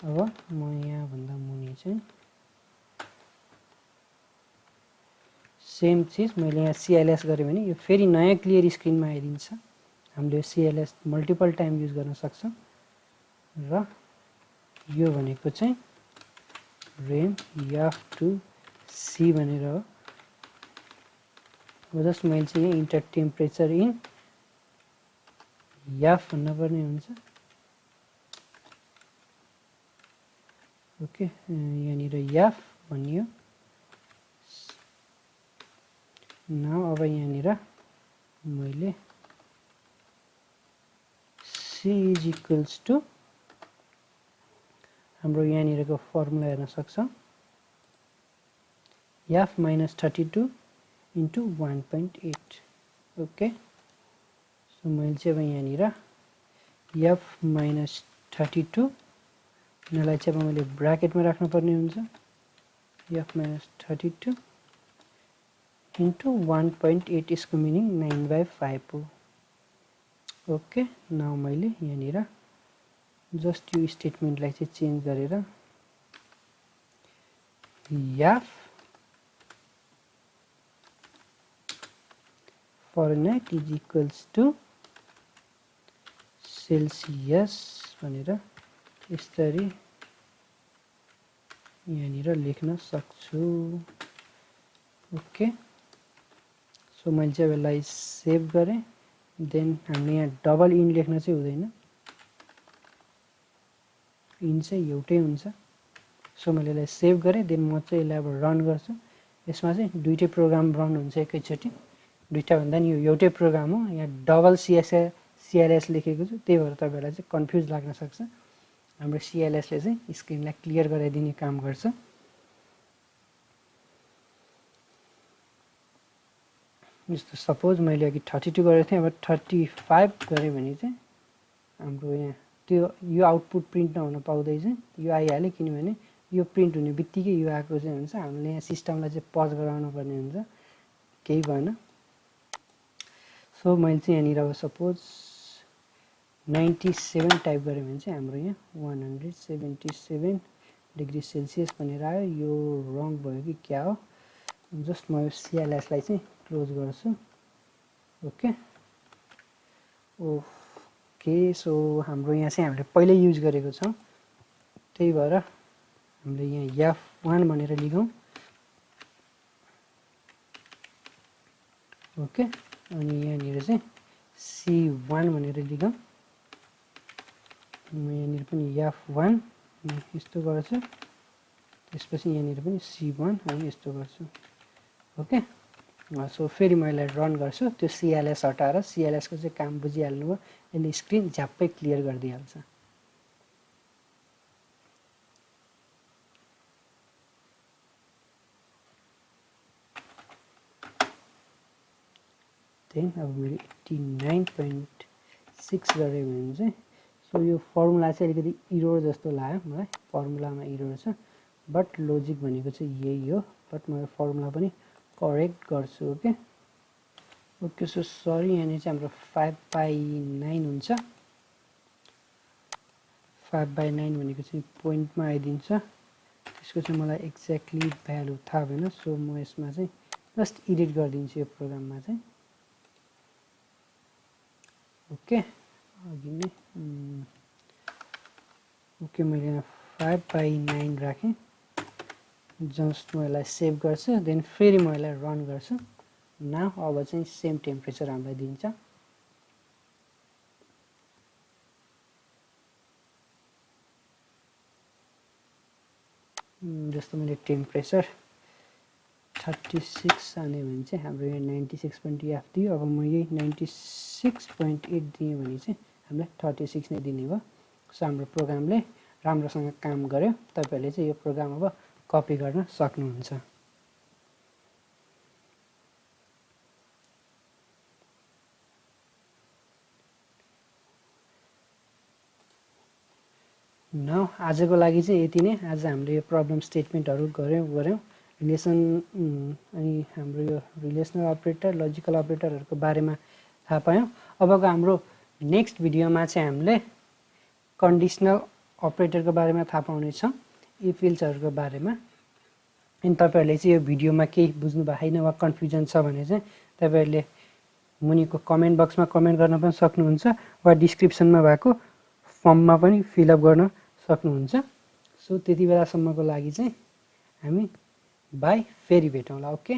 अब म यहाँ भन्दा मुनि चाहिँ सेम चीज मैले यहाँ CLS गरेँ भने यो फेरि नयाँ क्लियर स्क्रिनमा आइदिन्छ। हामीले CLS मल्टिपल टाइम युज गर्न सक्छौँ र यो भनेको चाहिँ रेन याफ2C भनेर हो। अब जस्ट मैले चाहिँ यहाँ इन्टर टेम्परेचर इन याफ भन्नुपर्ने हुन्छ। ओके, यहाँनिर याफ भनियो। नाउ अब यहाँनिर मैले C इज इक्वल्स टु हाम्रो यहाँनिरको फर्मुला हेर्न सक्छौँ याफ माइनस 32 इन्टु 1.8। ओके, सो मैले चाहिँ अब यहाँनिर याफ माइनस 32 यिनीहरूलाई चाहिँ अब मैले ब्राकेटमा राख्नुपर्ने हुन्छ। याफ माइनस 32 इन्टु 1.8 यसको मिनिङ 9/5 हो। ओके, नाउ मैले यहाँनिर जस्ट यो स्टेटमेन्टलाई चाहिँ चेन्ज गरेर if Fahrenheit is equals to Celsius भनेर यसरी यहाँनिर लेख्न सक्छु। ओके, सो मैले चाहिँ यसलाई सेभ गरेँ। देन हामीले यहाँ डबल इन लेख्न चाहिँ हुँदैन, इन चाहिँ एउटै हुन्छ। सो मैले यसलाई सेभ गरेँ। देन म चाहिँ यसलाई अब रन गर्छु। यसमा चाहिँ दुईटै प्रोग्राम रन हुन्छ एकैचोटि, दुईटा भन्दा नि यो एउटै प्रोग्राम हो। यहाँ डबल CLS लेखेको छु, त्यही भएर तपाईँहरूलाई चाहिँ कन्फ्युज लाग्न सक्छ। हाम्रो CLSले चाहिँ स्क्रिनलाई क्लियर गराइदिने काम गर्छ। जस्तो सपोज मैले अघि 32 गरेको थिएँ, अब 35 गरेँ भने चाहिँ हाम्रो यहाँ त्यो यो आउटपुट प्रिन्ट नहुन पाउँदै चाहिँ यो आइहाल्यो, किनभने यो प्रिन्ट हुने बित्तिकै यो आएको चाहिँ हुन्छ। हामीले यहाँ सिस्टमलाई चाहिँ पज गराउनु पर्ने हुन्छ, केही भएन। सो मैले चाहिँ यहाँनिर अब सपोज 97 टाइप गरेँ भने चाहिँ हाम्रो यहाँ 177 डिग्री सेल्सियस भनेर आयो। यो रङ भयो कि क्या हो। जस्ट म यो CLSलाई चाहिँ क्लोज गर्छु। ओके, ओके, सो हाम्रो यहाँ चाहिँ हामीले पहिल्यै युज गरेको छौँ, त्यही भएर हामीले यहाँ याफ1 भनेर लेखौँ। ओके, अनि यहाँनिर चाहिँ C1 भनेर लेखौँ। म यहाँनिर पनि याफ1 यस्तो गर्छु, त्यसपछि यहाँनिर पनि C1 अनि यस्तो गर्छु। ओके, सो फेरि मैले रन गर्छु। त्यो CLS हटाएर CLSको चाहिँ काम बुझिहाल्नु भयो, यसले स्क्रिन झ्याप्पै क्लियर गरिदिइहाल्छ। देन अब मैले 89.6 गरेँ भने चाहिँ सो यो फर्मुला चाहिँ अलिकति इरोर जस्तो लाग्यो मलाई, फर्मुलामा इरोर छ, बट लोजिक भनेको चाहिँ यही हो। बट म यो फर्मुला पनि करेक्ट गर्छु। ओके, ओके, सो सरी, यहाँनिर चाहिँ हाम्रो 5/9 हुन्छ। 5/9 भनेको चाहिँ पोइन्टमा आइदिन्छ, त्यसको चाहिँ मलाई एक्ज्याक्टली भ्यालु थाहा भएन। सो म यसमा चाहिँ जस्ट एडिट गरिदिन्छु यो प्रोग्राममा चाहिँ। ओके, अघि नै ओके, मैले यहाँ 5/9 राखेँ। जस्ट म यसलाई सेभ गर्छु। देन फेरि म यसलाई रन गर्छु। नाउ अब चाहिँ सेम टेम्परेचर हामीलाई दिन्छ। जस्तो मैले टेम्परेचर 36 हाल्यो भने चाहिँ हाम्रो यहाँ 96.8 दियो। अब म यही 96.8 दिएँ भने चाहिँ हामीलाई 36 नै दिने भयो। सो हाम्रो प्रोग्रामले राम्रोसँग काम गर्यो। तपाईँहरूले चाहिँ यो प्रोग्राम अब कपी गर्न सक्नुहुन्छ। न आजको लागि चाहिँ यति नै। आज हामीले यो प्रब्लम स्टेटमेन्टहरू गऱ्यौँ। रिलेसन अनि हाम्रो यो रिलेसनल अपरेटर, लजिकल अपरेटरहरूको बारेमा थाहा पायौँ। अबको हाम्रो नेक्स्ट भिडियोमा चाहिँ हामीले कन्डिसनल अपरेटरको बारेमा थाहा पाउनेछ, इफ एल्सहरूको बारेमा। अनि तपाईहरुले चाहिँ यो भिडियोमा केही बुझ्नु भएको छैन वा कन्फ्युजन छ भने चाहिँ तपाईहरुले मुनिको कमेन्ट बक्समा कमेन्ट गर्न पनि सक्नुहुन्छ वा डिस्क्रिप्सनमा भएको फर्ममा पनि फिलअप गर्न सक्नुहुन्छ। सो त्यति बेलासम्मको लागि चाहिँ हामी बाई, फेरि भेटौँला। ओके।